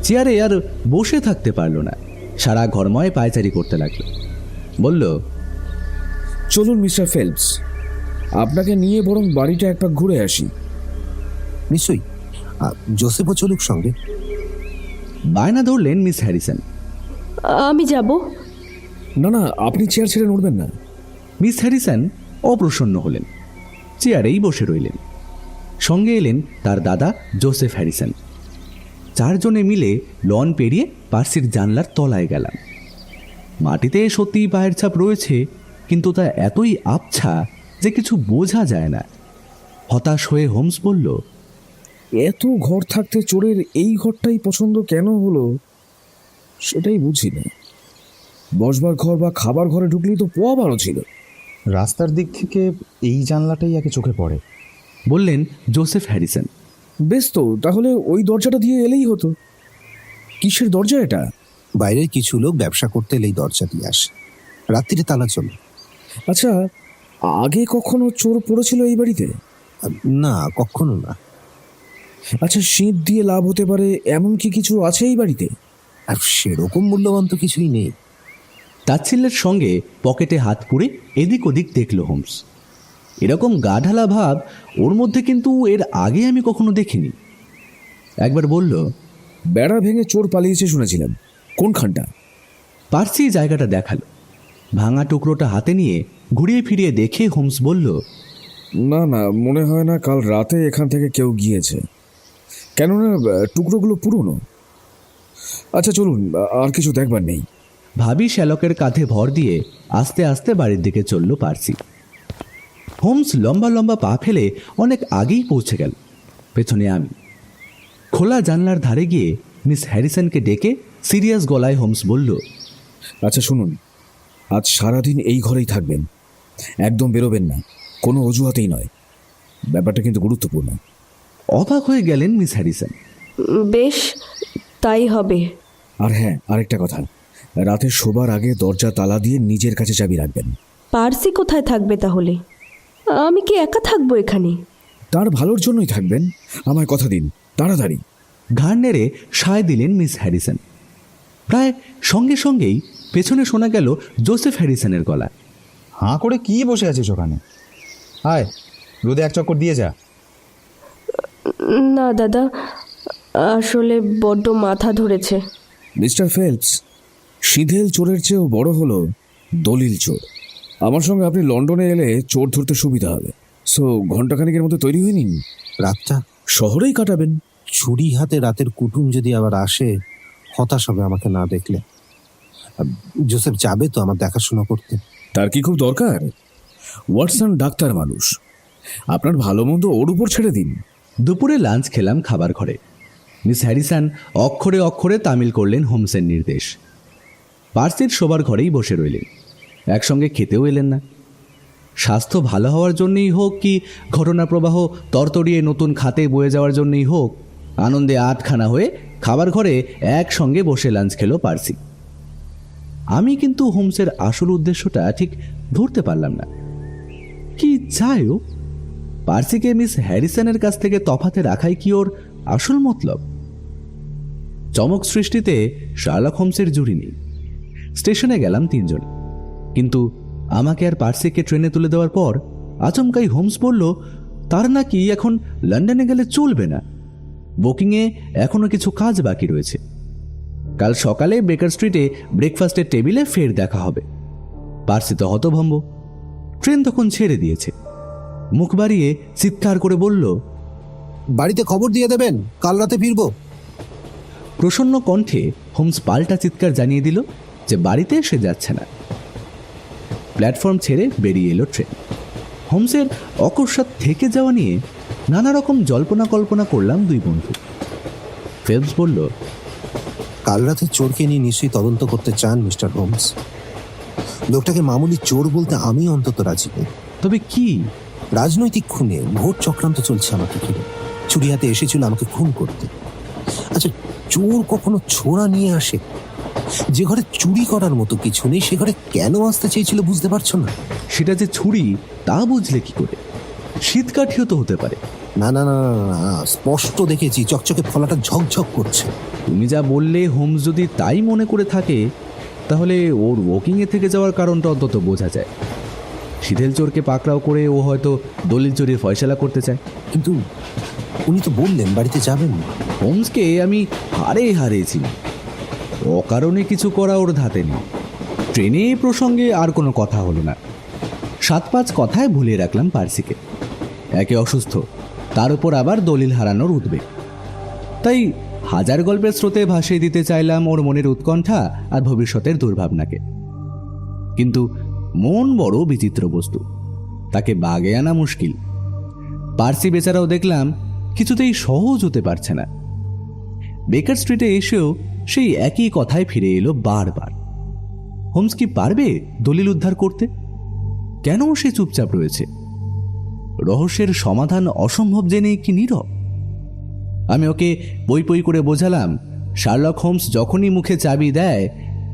চেয়ারে আর বসে থাকতে পারল না, সারা ঘরময় পায়চারি করতে লাগলো। বলল, চলুন মিস্টার ফেলপস, আপনাকে নিয়ে বরং বাড়িটা একবার ঘুরে আসি। নিশ্চয়ই, জোসেফও চলুক সঙ্গে। বায়না ধরলেন মিস হ্যারিসন। আমি যাব। না না, আপনি চেয়ার ছেড়ে নড়বেন না। মিস হ্যারিসন অপ্রসন্ন হলেন, চেয়ারেই বসে রইলেন। সঙ্গে এলেন তার দাদা জোসেফ হ্যারিসন। 4 জনে মিলে লন পেরিয়ে পার্সির জানলার তলায় গেলাম। মাটিতে সত্যিই পায়ের ছাপ রয়েছে, কিন্তু তা এতই আবছা যে কিছু বোঝা যায় না। হতাশ হয়ে হোমস বলল, এত ঘর থাকতে চোরের এই ঘরটাই পছন্দ কেন হলো সেটাই বুঝি না। বসবার ঘর বা খাবার ঘরে ঢুকলেই তো পোয়া ভালো ছিল। রাস্তার দিক থেকে এই জানলাটাই আগে চোখে পড়ে, বললেন জোসেফ হ্যারিসন। বেশ তো, তাহলে ওই দরজাটা দিয়ে এলেই হতো। কিসের দরজা এটা? বাইরের কিছু লোক ব্যবসা করতে এলেই দরজা দিয়ে আসে। রাত্রিরে তালা চলে। আচ্ছা, আগে কখনো চোর পড়েছিল এই বাড়িতে? না, কখনো না। আচ্ছা, শীত দিয়ে লাভ হতে পারে এমন কি কিছু আছে এই বাড়িতে? আর সেরকম মূল্যবান তো কিছুই নেই। তাচ্ছিল্যের সঙ্গে পকেটে হাত পুরে এদিক ওদিক দেখল হোমস। এরকম গাঢালা ভাব ওর মধ্যে কিন্তু এর আগে আমি কখনো দেখিনি। একবার বলল, বেড়া ভেঙে চোর পালিয়েছে শুনেছিলাম, কোনখানটা? পার্সি জায়গাটা দেখালো। ভাঙা টুকরোটা হাতে নিয়ে ঘুরিয়ে ফিরিয়ে দেখে হোমস বলল, না না, মনে হয় না কাল রাতে এখান থেকে কেউ গিয়েছে, কেননা টুকরোগুলো পুরনো। আচ্ছা চলুন, আর কিছু দেখবার নেই। ভাবি শ্যালকের কাঁধে ভর দিয়ে আস্তে আস্তে বাড়ির দিকে চলল পার্সি। হোমস লম্বা লম্বা পা ফেলে অনেক আগেই পৌঁছে গেল। পেছনে আমি। খোলা জানলার ধারে গিয়ে মিস হ্যারিসনকে ডেকে সিরিয়াস গলায় হোমস বলল, আচ্ছা শুনুন, আজ সারাদিন এই ঘরেই থাকবেন, একদম বেরোবেন না, কোনো অজুহাতেই নয়। ব্যাপারটা কিন্তু গুরুত্বপূর্ণ। অবাক হয়ে গেলেন মিস হ্যারিসন। বেশ, তাই হবে। আর হ্যাঁ, আরেকটা কথা, রাতে শোবার আগে দরজা তালা দিয়ে নিজের কাছে চাবি রাখবেন। পার্সি কোথায় থাকবে তাহলে? আমি কি একা থাকবো এখানে? তার ভালোর জন্যই থাকবেন, আমায় কথা দিন, তাড়াতাড়ি। ঘাড় নেড়ে সায় দিলেন মিস হ্যারিসন। প্রায় সঙ্গে সঙ্গেই পেছনে শোনা গেল জোসেফ হ্যারিসনের গলা। হাঁ করে কি বসে আছিস ওখানে? আয়, রোদে এক চক্কর দিয়ে যা। না দাদা, আসলে বড্ড মাথা ধরেছে। মিস্টার ফেলপস, সিধেল চোরের চেয়েও বড় হলো দলিল চোর। আমার সঙ্গে আপনি লন্ডনে এলে চোর ধরতে সুবিধা হবে। সো ঘন্টাখানেকের মধ্যে তৈরি হয়ে নিন, রাতটা শহরেই কাটাবেন। ছুরি হাতে রাতের কুটুম যদি আবার আসে, হতাশ হবে আমাকে না দেখলে। জোসেফ যাবে তো আমার দেখাশোনা করতে? তার কি খুব দরকার? ওয়াটসন ডাক্তার মানুষ, আপনার ভালো মন্দ ওর উপর ছেড়ে দিন। দুপুরে লাঞ্চ খেলাম খাবার ঘরে। মিস হ্যারিসন অক্ষরে অক্ষরে তামিল করলেন হোমসের নির্দেশ। পার্সির শোবার ঘরেই বসে রইলেন, একসঙ্গে খেতেও এলেন না। স্বাস্থ্য ভালো হওয়ার জন্যই হোক কি ঘটনা প্রবাহ তরতরিয়ে নতুন খাতে বয়ে যাওয়ার জন্যই হোক, আনন্দে আটখানা হয়ে খাবার ঘরে একসঙ্গে বসে লাঞ্চ খেলো পার্সি। আমি কিন্তু হোমসের আসল উদ্দেশ্যটা ঠিক ধরতে পারলাম না। কি চাই ও? পার্সিকে মিস হ্যারিসনের কাছ থেকে তফাতে রাখাই কি ওর আসল মতলব? চমক সৃষ্টিতে শার্লক হোমসের জুড়ি নেই। স্টেশনে গেলাম তিনজন, কিন্তু আমাকে আর পার্সিকে ট্রেনে তুলে দেওয়ার পর আচমকাই হোমস বলল তার নাকি এখন লন্ডনে গেলে চলবে না, বুকিংয়ে এখনো কিছু কাজ বাকি রয়েছে। কাল সকালে বেকার স্ট্রিটে ব্রেকফাস্টের টেবিলে ফের দেখা হবে। পার্সি তো হতভম্ব, ট্রেন তখন ছেড়ে দিয়েছে। মুখ বাড়িয়ে চিৎকার করে বলল, বাড়িতে খবর দিয়ে দেবেন, কাল রাতে ফিরবো। প্রসন্ন কণ্ঠে হোমস পাল্টা চিৎকার জানিয়ে দিল যে বাড়িতে সে যাচ্ছে না। প্ল্যাটফর্ম ছেড়ে বেরিয়ে এলো ট্রেন। হোমসের অকস্মাৎ থেকে যাওয়া নিয়ে নানা রকম জল্পনা কল্পনা করলাম দুই বন্ধু। ফেলপস বলল, কাল রাতে চোরকে নিয়ে নিশ্চয়ই তদন্ত করতে চান মিস্টার হোমস। লোকটাকে মামুলি চোর বলতে আমি অন্তত রাজি নেই। তবে কি? রাজনৈতিক খুনে ঘোর চক্রান্ত চলছে আমাকে ঘিরে। চুরি হাতে এসেছিল আমাকে খুন করতে। আচ্ছা, চোর কখনো ছোড়া নিয়ে আসে? যে ঘরে চুরি করার মতো কিছু নেই সে ঘরে কেন আসতে চেয়েছিল বুঝতে পারছো না? সেটা যে ছুরি তা বুঝলে কি করে? শীতকাঠিও তো হতে পারে। না না না না না, স্পষ্ট দেখেছি চকচকে ফলাটা ঝকঝক করছে। তুমি যা বললে হোমস যদি তাই মনে করে থাকে, তাহলে ওর ওয়াকিংয়ে থেকে যাওয়ার কারণটা অন্তত বোঝা যায়। শীতেল চোরকে পাকড়াও করে ও হয়তো দলিল চুরির ফয়সালা করতে চায়। কিন্তু উনি তো বললেন বাড়িতে যাবেন। হোমসকে আমি হারিয়েছি, অকারণে কিছু করা ওর ধাতে নেই। ট্রেনে এই প্রসঙ্গে আর কোনো কথা হলো না। 7-5 কথায় ভুলিয়ে রাখলাম পার্সিকে। একে অসুস্থ, তার উপর আবার দলিল হারানোর উদ্বেগ। তাই হাজার গল্পের স্রোতে ভাসিয়ে দিতে চাইলাম ওর মনের উৎকণ্ঠা আর ভবিষ্যতের দুর্ভাবনাকে। কিন্তু মন বড় বিচিত্র বস্তু, তাকে বাগে আনা মুশকিল। পার্সি বেচারাও দেখলাম কিছুতেই সহজ হতে পারছে না। বেকার স্ট্রিটে এসেও সেই একই কথায় ফিরে এলো বারবার। হোমস কি পারবে দলিল উদ্ধার করতে? কেন সে চুপচাপ রয়েছে? রহস্যের সমাধান অসম্ভব জেনে কি নীরব? আমি ওকে পই পই করে বোঝালাম, শার্লক হোমস যখনই মুখে চাবি দেয়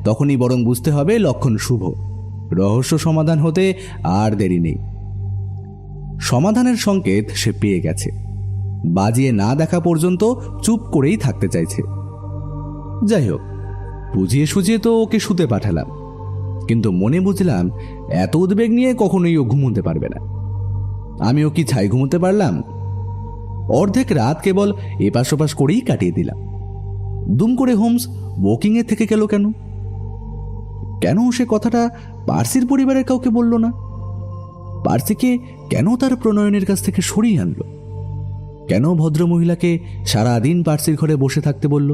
তখনই বরং বুঝতে হবে লক্ষণ শুভ। রহস্য সমাধান হতে আর দেরি নেই। সমাধানের সংকেত সে পেয়ে গেছে, বাজিয়ে না দেখা পর্যন্ত চুপ করেই থাকতে চাইছে। যাই হোক, বুঝিয়ে সুঝিয়ে তো ওকে শুতে পাঠালাম, কিন্তু মনে বুঝলাম এত উদ্বেগ নিয়ে কখনোই ও ঘুমোতে পারবে না। আমিও কি ছাই ঘুমোতে পারলাম? অর্ধেক রাত কেবল এপাশ ওপাশ করেই কাটিয়ে দিলাম। দুম করে হোমস ওয়াকিংয়ে থেকে গেল কেন? কেন সে কথাটা পার্সির পরিবারের কাউকে বলল না? পার্সিকে কেন তার প্রণয়নের কাছ থেকে সরিয়ে আনলো? কেন ভদ্রমহিলাকে সারাদিন পার্সির ঘরে বসে থাকতে বলল?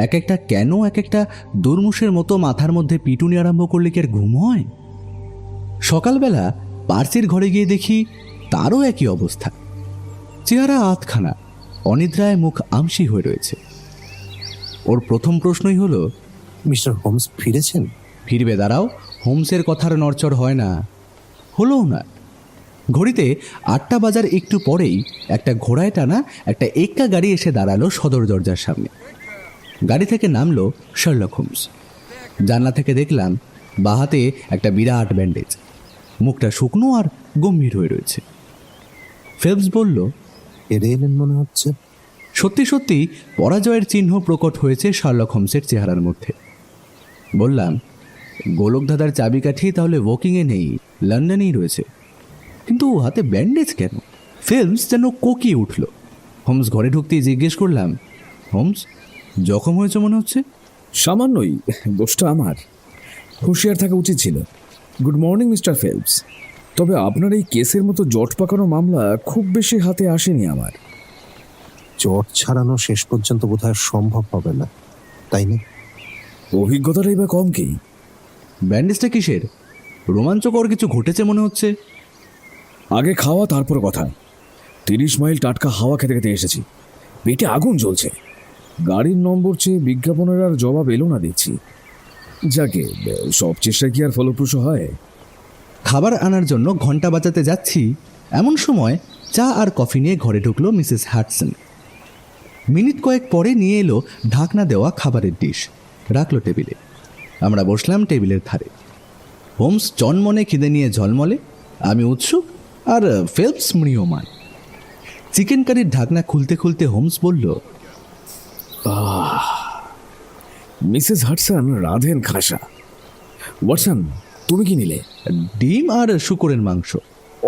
এক একটা কেন এক একটা দুর্মুষের মতো মাথার মধ্যে পিটুনি আরম্ভ করলে কি আর ঘুম হয়? সকালবেলা পার্সির ঘরে গিয়ে দেখি তারও একই অবস্থা। চেহারা আধখানা, অনিদ্রায় মুখ আমসি হয়ে রয়েছে। ওর প্রথম প্রশ্নই হলো, মিস্টার হোমস ফিরেছেন? ফিরবে দাঁড়াও, হোমসের কথার নড়চড় হয় না, হলোও না। ঘড়িতে 8টা বাজার একটু পরেই একটা ঘোড়ায় টানা একটা এক্কা গাড়ি এসে দাঁড়ালো সদর দরজার সামনে। গাড়ি থেকে নামলো শার্লক হোমস। জানলা থেকে দেখলাম বাহাতে একটা বিরাট ব্যান্ডেজ, মুখটা শুকনো আর গম্ভীর হয়ে রয়েছে। ফেলপস বলল, এড়ে এলেন মনে হচ্ছে। সত্যি সত্যি পরাজয়ের চিহ্ন প্রকট হয়েছে শার্লক হোমসের চেহারার মধ্যে। বললাম, গোলকধাঁধার চাবিকাঠি তাহলে ওয়াকিংয়ে নেই, লন্ডনেই রয়েছে, কিন্তু হাতে ব্যান্ডেজ কেন? ফেলপস যেন কোকিয়ে উঠল। হোমস ঘরে ঢুকতেই জিজ্ঞেস করলাম, হোমস জখম হয়েছে মনে হচ্ছে? সামান্যই, দোষটা আমার, হুঁশিয়ার থাকা উচিত ছিল। Good morning mister Phelps. তবে আপনার এই কেসের মতো জট পাকানো মামলা খুব বেশি হাতে আসেনি আমার। চট ছাড়ানো শেষ পর্যন্ত বোধহয় সম্ভব হবে না, তাই না? অভিজ্ঞতাটাই বা কম কি? ব্যান্ডেজটা কিসের? রোমাঞ্চকর কিছু ঘটেছে মনে হচ্ছে। আগে খাওয়া তারপর কথা। 30 মাইল টাটকা হাওয়া খেতে খেতে এসেছি, পেটে আগুন জ্বলছে। গাড়ির নম্বর চেয়ে বিজ্ঞাপনের আর জবাব এলো না দেখছি। যাকে সব চেষ্টা কি আর ফলপ্রসূ হয়? খাবার আনার জন্য ঘন্টা বাজাতে যাচ্ছি, এমন সময় চা আর কফি নিয়ে ঘরে ঢুকলো মিসেস হাডসন। মিনিট কয়েক পরে নিয়ে এলো ঢাকনা দেওয়া খাবারের ডিশ, রাখলো টেবিলে। আমরা বসলাম টেবিলের ধারে। হোমস চনমনে খিদে নিয়ে ঝলমলে, আমি উৎসুক, আর ফেলপস ম্রিয়মান। চিকেন কারির ঢাকনা খুলতে খুলতে হোমস বলল, মিসেস হাডসন রাধেন খাসা। ওয়াটসন, তুমি কি নিলে? ডিম আর শুকরের মাংস।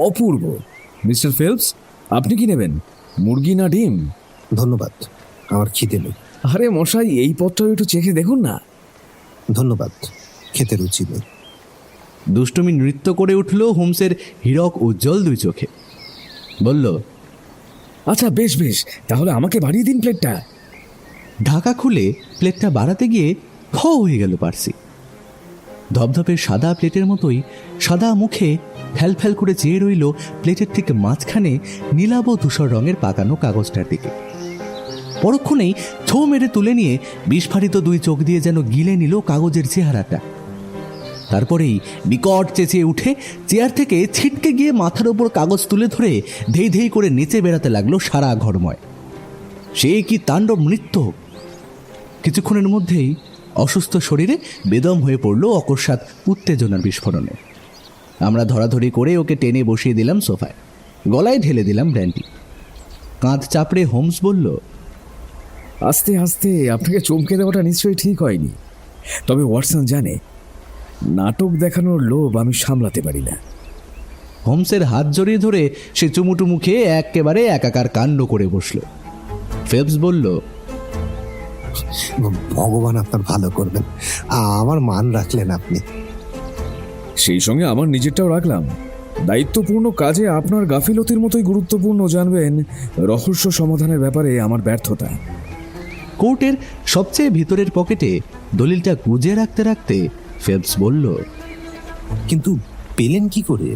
অপূর্ব। মিস্টার ফেলপস, আপনি কি নেবেন, মুরগি না ডিম? ধন্যবাদ, আমার খিদে নেই। আরে মশাই, এই পথটাও একটু চেখে দেখুন না। ধন্যবাদ, খেতে রুচি নেই। দুষ্টুমি নৃত্য করে উঠল হোমসের হীরক উজ্জ্বল দুই চোখে। বলল, আচ্ছা বেশ বেশ, তাহলে আমাকে বাড়িয়ে দিন প্লেটটা। ঢাকা খুলে প্লেটটা বাড়াতে গিয়ে ফ হয়ে গেল পার্সি। ধপধপে সাদা প্লেটের মতোই সাদা মুখে ফ্যাল ফ্যাল করে চেয়ে রইল প্লেটের ঠিক মাঝখানে নীলাভ ধূসর রঙের পাকানো কাগজটার দিকে। পরক্ষণেই ছো মেরে তুলে নিয়ে বিস্ফারিত দুই চোখ দিয়ে যেন গিলে নিল কাগজের চেহারাটা। তারপরেই বিকট চেঁচিয়ে উঠে চেয়ার থেকে ছিটকে গিয়ে মাথার ওপর কাগজ তুলে ধরে ধেই ধেই করে নিচে বেড়াতে লাগলো সারা ঘরময়। সে কি তাণ্ডব নৃত্য! কিছুক্ষণের মধ্যেই অসুস্থ শরীরে বেদম হয়ে পড়ল অকস্মাৎ উত্তেজনার বিস্ফোরণে। আমরা ধরাধরি করে ওকে টেনে বসিয়ে দিলাম সোফায়, গলায় ঢেলে দিলাম ব্র্যান্ডি। কাঁধ চাপড়ে হোমস বলল, আস্তে আস্তে আপনাকে চমকে দেওয়াটা নিশ্চয়ই ঠিক হয়নি। তবে ওয়াটসন জানে, নাটক দেখানোর লোভ আমি সামলাতে পারি না। হোমসের হাত জড়িয়ে ধরে সে চুমুটু মুখে একেবারে একাকার কাণ্ড করে বসল। ফেলপস বলল, ভগবান আপনার ভালো করবেন, আমার মান রাখলেন আপনি। সেই সঙ্গে আমার নিজেরটাও রাখলাম। দায়িত্বপূর্ণ কাজে আপনার গাফিলতির মতোই গুরুত্বপূর্ণ জানবেন রহস্য সমাধানের ব্যাপারে আমার ব্যর্থতা। কোর্টের সবচেয়ে ভিতরের পকেটে দলিলটা গুজে রাখতে রাখতে ফেলপস বলল, কিন্তু পেলেন কি করে?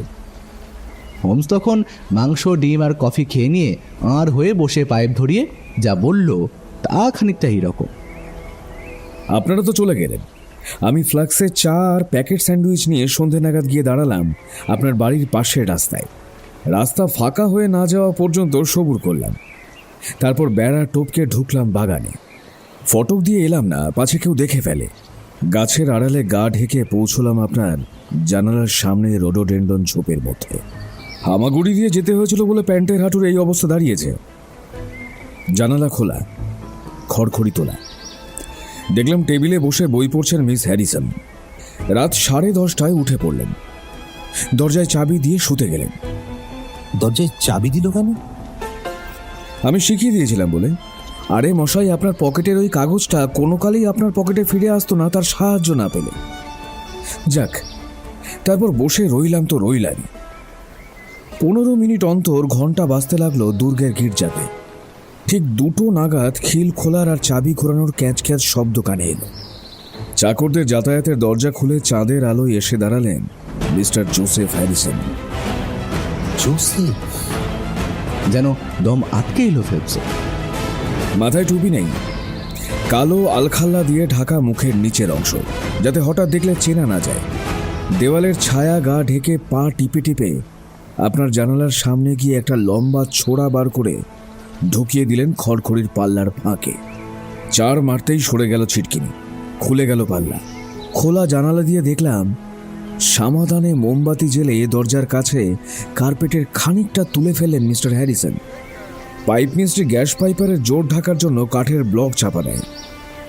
হোমস তখন মাংস, ডিম আর কফি খেয়ে নিয়ে আর হয়ে বসে পাইপ ধরিয়ে যা বলল তা খানিকটা এইরকম। আপনারা তো চলে গেলেন, আমি ফ্লাক্সে চা আর প্যাকেট স্যান্ডউইচ নিয়ে সন্ধে নাগাদ গিয়ে দাঁড়ালাম আপনার বাড়ির পাশের রাস্তায়। রাস্তা ফাঁকা হয়ে না যাওয়া পর্যন্ত সবুর করলাম। তারপর বেড়া টপকে ঢুকলাম বাগানে। ফটক দিয়ে এলাম না, পাছে কেউ দেখে ফেলে। গাছের আড়ালে গা ঢেকে পৌঁছলাম আপনার জানালার সামনে রোডোডেন্ডন ঝোপের মধ্যে। হামাগুড়ি দিয়ে যেতে হয়েছিল বলে প্যান্টের হাঁটুর এই অবস্থা দাঁড়িয়েছে। জানালা খোলা, খড়খড়ি তোলা। দেখলাম টেবিলে বসে বই পড়ছেন মিস হ্যারিসন। রাত 10:30টায় উঠে পড়লেন, দরজায় চাবি দিয়ে শুতে গেলেন। দরজায় চাবি দিল কেন? আমি শিখিয়ে দিয়েছিলাম বলে। আরে মশাই, আপনার পকেটের ওই কাগজটা কোনো কালেই আপনার পকেটে ফিরে আসতো না তার সাহায্য না পেলে। যাক, তারপর বসে রইলাম তো রইলামই। 15 মিনিট অন্তর ঘন্টা বাজতে লাগলো দুর্গের গির্জাতে। ঠিক 2টো নাগাদ খিল খোলার আর চাবি ঘোরানোর ক্যাচ ক্যাচ শব্দ কানে এলো। চাকরদের যাতায়াতের দরজা খুলে চাঁদের আলোয় এসে দাঁড়ালেন মিস্টার জোসেফ হ্যারিসন। জোসেফ? যেন দম আটকে এলো ফেলপস। মাথায় টুপি নেই, কালো আলখাল্লা দিয়ে ঢাকা মুখের নিচের অংশ, যাতে হঠাৎ দেখলে চেনা না যায়। দেওয়ালের ছায়া গা ঢেকে পা টিপে টিপে আপনার জানালার সামনে গিয়ে একটা লম্বা ছোড়া বার করে ঢুকিয়ে দিলেন খড়খড়ির পাল্লার ফাঁকে। 4 মারতেই সরে গেল ছিটকিনি, খুলে গেল পাল্লা। খোলা জানালা দিয়ে দেখলাম সামাধানে মোমবাতি জেলে দরজার কাছে কার্পেটের খানিকটা তুলে ফেললেন মিস্টার হ্যারিসন। পাইপ মিস্ত্রি গ্যাস পাইপারের জোর ঢাকার জন্য কাঠের ব্লক চাপা দেয়।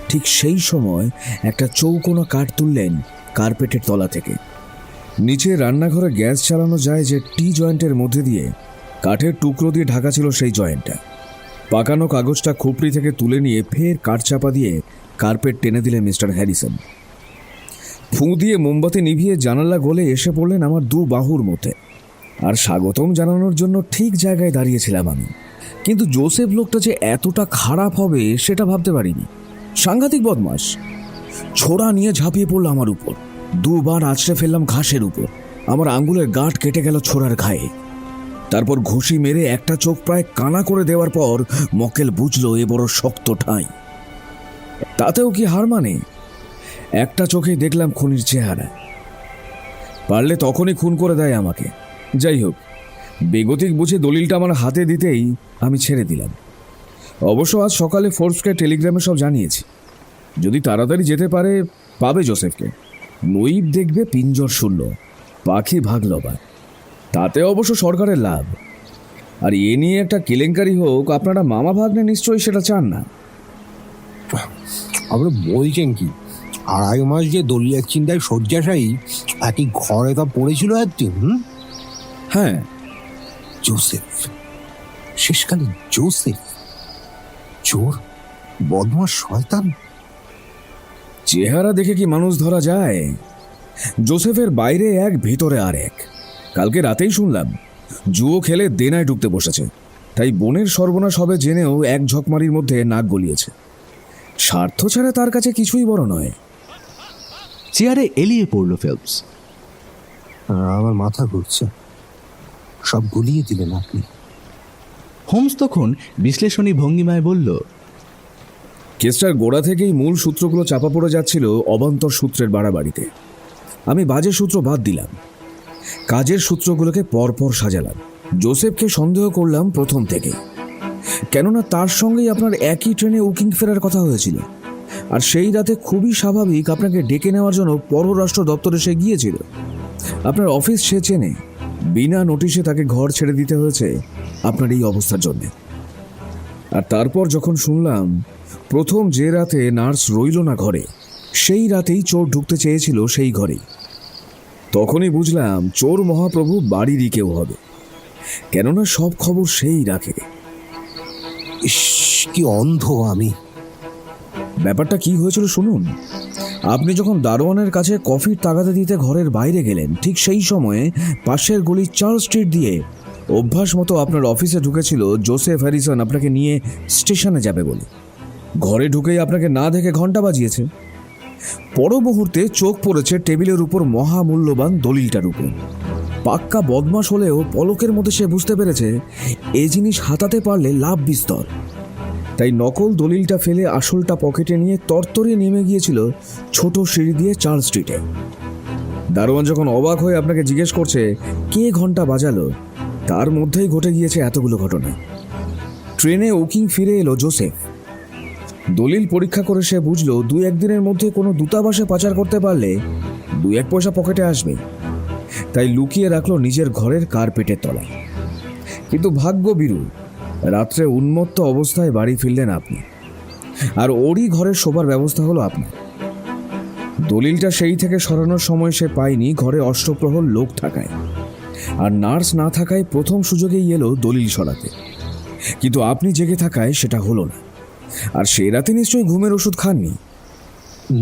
ঠিক সেই সময় একটা চৌকোনা কাঠ তুললেন কার্পেটের তলা থেকে। নিচে রান্নাঘরে গ্যাস চালানো যায় যে টি জয়েন্টের মধ্যে দিয়ে কাঠের টুকরো দিয়ে ঢাকা ছিল সেই জয়েন্টটা। পাকানো কাগজটা খুপড়ি থেকে তুলে নিয়ে ফের কাঠ চাপা দিয়ে কার্পেট টেনে দিলেন মিস্টার হ্যারিসন। ফুঁ দিয়ে মোমবাতি নিভিয়ে জানালা গলে এসে পড়লেন আমার 2 বাহুর মধ্যে। আর স্বাগতম জানানোর জন্য ঠিক জায়গায় দাঁড়িয়েছিলাম আমি। কিন্তু জোসেফ লোকটা যে এতটা খারাপ হবে সেটা ভাবতে পারিনি। সাংঘাতিক বদমাস। ছোড়া নিয়ে ঝাঁপিয়ে পড়ল আমার উপর। দুবার আছড়ে ফেললাম ঘাসের উপর। আমার আঙ্গুলের গাঁট কেটে গেল ছোড়ার ঘায়ে। তারপর ঘুষি মেরে একটা চোখ প্রায় কানা করে দেওয়ার পর মক্কেল বুঝলো এ বড় শক্ত ঠাঁই। তাতেও কি হার মানে? একটা চোখে দেখলাম খুনির চেহারা। পারলে তখনই খুন করে দেয় আমাকে। যাই হোক, বেগতিক বুঝে দলিলটা আমার হাতে দিতেই আমি ছেড়ে দিলাম। অবশ্য আজ সকালে ফোর্বসকে টেলিগ্রামে সব জানিয়েছি। যদি তাড়াতাড়ি যেতে পারে পাবে জোসেফকে। নইব দেখবে পিঞ্জর শূন্য, পাখি ভাগলবা। তাতে অবশ্য সরকারের লাভ। আর এ নিয়ে একটা কেলেঙ্কারি হোক, আপনারা মামা ভাগ্নে নিশ্চয়ই সেটা চান না। আমরা বলছেন কি, 2.5 মাস যে দলিলের চিন্তায় শয্যাশায়ী, একই ঘরে তা পড়েছিল একদিন। হ্যাঁ, জোসেফ, শেষকালে জোসেফ চোর, বদমাস, শয়তান। চেহারা দেখে কি মানুষ ধরা যায়? জোসেফের বাইরে এক, ভিতরে আর এক। কালকে রাতেই শুনলাম জুয়ো খেলে দেনায় ঢুকতে বসেছে। তাই বোনের সর্বনাশ হবে জেনেও এক ঝকমারির মধ্যে নাক গলিয়েছে। স্বার্থ ছাড়া তার কাছে কিছুই বড় নয়। চেয়ারে এলিয়ে পড়ল ফেলপস। আমার মাথা ঘুরছে। সব গুলিয়ে দিলেন আপনি। হোমস তখন বিশ্লেষণী ভঙ্গিমায় বলল, কেসটার গোড়া থেকেই মূল সূত্রগুলো চাপা পড়ে যাচ্ছিল অবান্তর সূত্রের বাড়াবাড়িতে। আমি বাজে সূত্র বাদ দিলাম, কাজের সূত্রগুলোকে পরপর সাজালাম। জোসেফকে সন্দেহ করলাম প্রথম থেকে, কেননা তার সঙ্গেই আপনার একই ট্রেনে উকিং ফেরার কথা হয়েছিল। আর সেই রাতে খুবই স্বাভাবিক আপনাকে ডেকে নেওয়ার জন্য পররাষ্ট্র দপ্তরে সে গিয়েছিল। আপনার অফিস সে চেনে। বিনা নোটিশে তাকে ঘর ছেড়ে দিতে হয়েছে আপনার এই অবস্থার জন্য। আর তারপর যখন শুনলাম প্রথম যে রাতে নার্স রইল না ঘরে, সেই রাতেই চোর ঢুকতে চেয়েছিল সেই ঘরেই, তখনই বুঝলাম চোর মহাপ্রভু বাড়িরই কেউ হবে। কেননা সব খবর সেই রাখে। ইস, কি অন্ধ আমি। ব্যাপারটা কি হয়েছিল শুনুন। আপনি যখন দারোয়ানের কাছে কফির তাগাদা দিতে ঘরের বাইরে গেলেন, ঠিক সেই সময়ে পাশের গলি চার্লস স্ট্রিট দিয়ে অভ্যাস মতো আপনার অফিসে ঢুকেছিল জোসেফ হ্যারিসন আপনাকে নিয়ে স্টেশনে যাবে বলে। ঘরে ঢুকেই আপনাকে না দেখে ঘন্টা বাজিয়েছে। পর মুহূর্তে চোখ পড়েছে টেবিলের উপর মহামূল্যবান দলিলটার উপর। পাক্কা বদমাশ হলেও পলকের মধ্যে সে বুঝতে পেরেছে এই জিনিস হাতাতে পারলে লাভ বিস্তর। তাই নকল দলিলটা ফেলে আসলটা পকেটে নিয়ে তরতরিয়ে নেমে গিয়েছিল ছোট সিঁড়ি দিয়ে চার্লস স্ট্রিটে। দারোয়ান যখন অবাক হয়ে আপনাকে জিজ্ঞেস করছে কে ঘন্টা বাজালো, তার মধ্যেই ঘটে গিয়েছে এতগুলো ঘটনা। ট্রেনে উকিং ফিরে এলো জোসেফ। দলিল পরীক্ষা করে সে বুঝলো 2-1 দিনের মধ্যে কোনো দূতাবাসে পাচার করতে পারলে 2-1 পয়সা পকেটে আসবে। তাই লুকিয়ে রাখলো নিজের ঘরের কার্পেটের তলায়। কিন্তু ভাগ্য বিরূপ, রাত্রে উন্মত্ত অবস্থায় বাড়ি ফিরলেন আপনি। আর ওরই ঘরের শোবার ব্যবস্থা হলো আপনার। দলিলটা সেই থেকে সরানোর সময় সে পায়নি ঘরে অষ্টপ্রহর লোক থাকায়। আর নার্স না থাকায় প্রথম সুযোগেই এলো দলিল সরাতে। কিন্তু আপনি জেগে থাকায় সেটা হলো না। আর সে রাতে নিশ্চয়ই ঘুমের ওষুধ খাননি।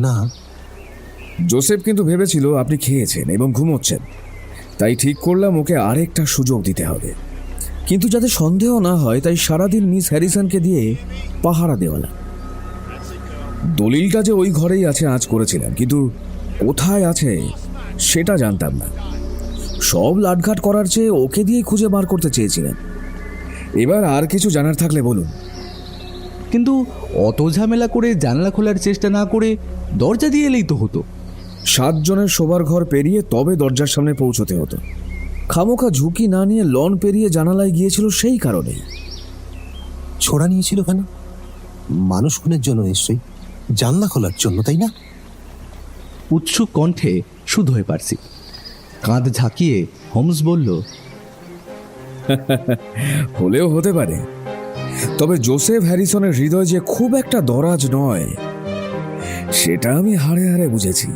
না। জোসেফ কিন্তু ভেবেছিল আপনি খেয়েছেন এবং ঘুমোচ্ছেন। তাই ঠিক করলাম ওকে আরেকটা সুযোগ দিতে হবে। কিন্তু যাতে সন্দেহ না হয় তাই সারাদিন মিস হ্যারিসনকে দিয়ে পাহারা দেওয়ালা। দলিলটা যে ওই ঘরেই আছে আজ করেছিলাম, কিন্তু কোথায় আছে সেটা জানতাম না। সব লাটঘাট করার চেয়ে ওকে দিয়েই খুঁজে বার করতে চেয়েছিলেন। এবার আর কিছু জানার থাকলে বলুন। কিন্তু অত ঝামেলা করে জানলা খোলার চেষ্টা না করে দরজা দিয়ে এলেই তো হতো। 7 জনের শোবার ঘর পেরিয়ে তবে দরজার সামনে পৌঁছতে হতো। খামোখা ঝুঁকি না নিয়ে লন পেরিয়ে জানালায় গিয়েছিল সেই কারণেই। ছোড়া নিয়েছিল কেন? মানুষ খুনের জন্য নিশ্চয়ই, জানলা খোলার জন্য, তাই না? উৎসুক কণ্ঠে শুধু হয়ে পারছি। কাঁধ ঝাঁকিয়ে হোমস বলল, হলেও হতে পারে। তবে জোসেফ হ্যারিসনের হৃদয় যে খুব একটা দরাজ নয় সেটা আমি হাড়ে হাড়ে বুঝেছি।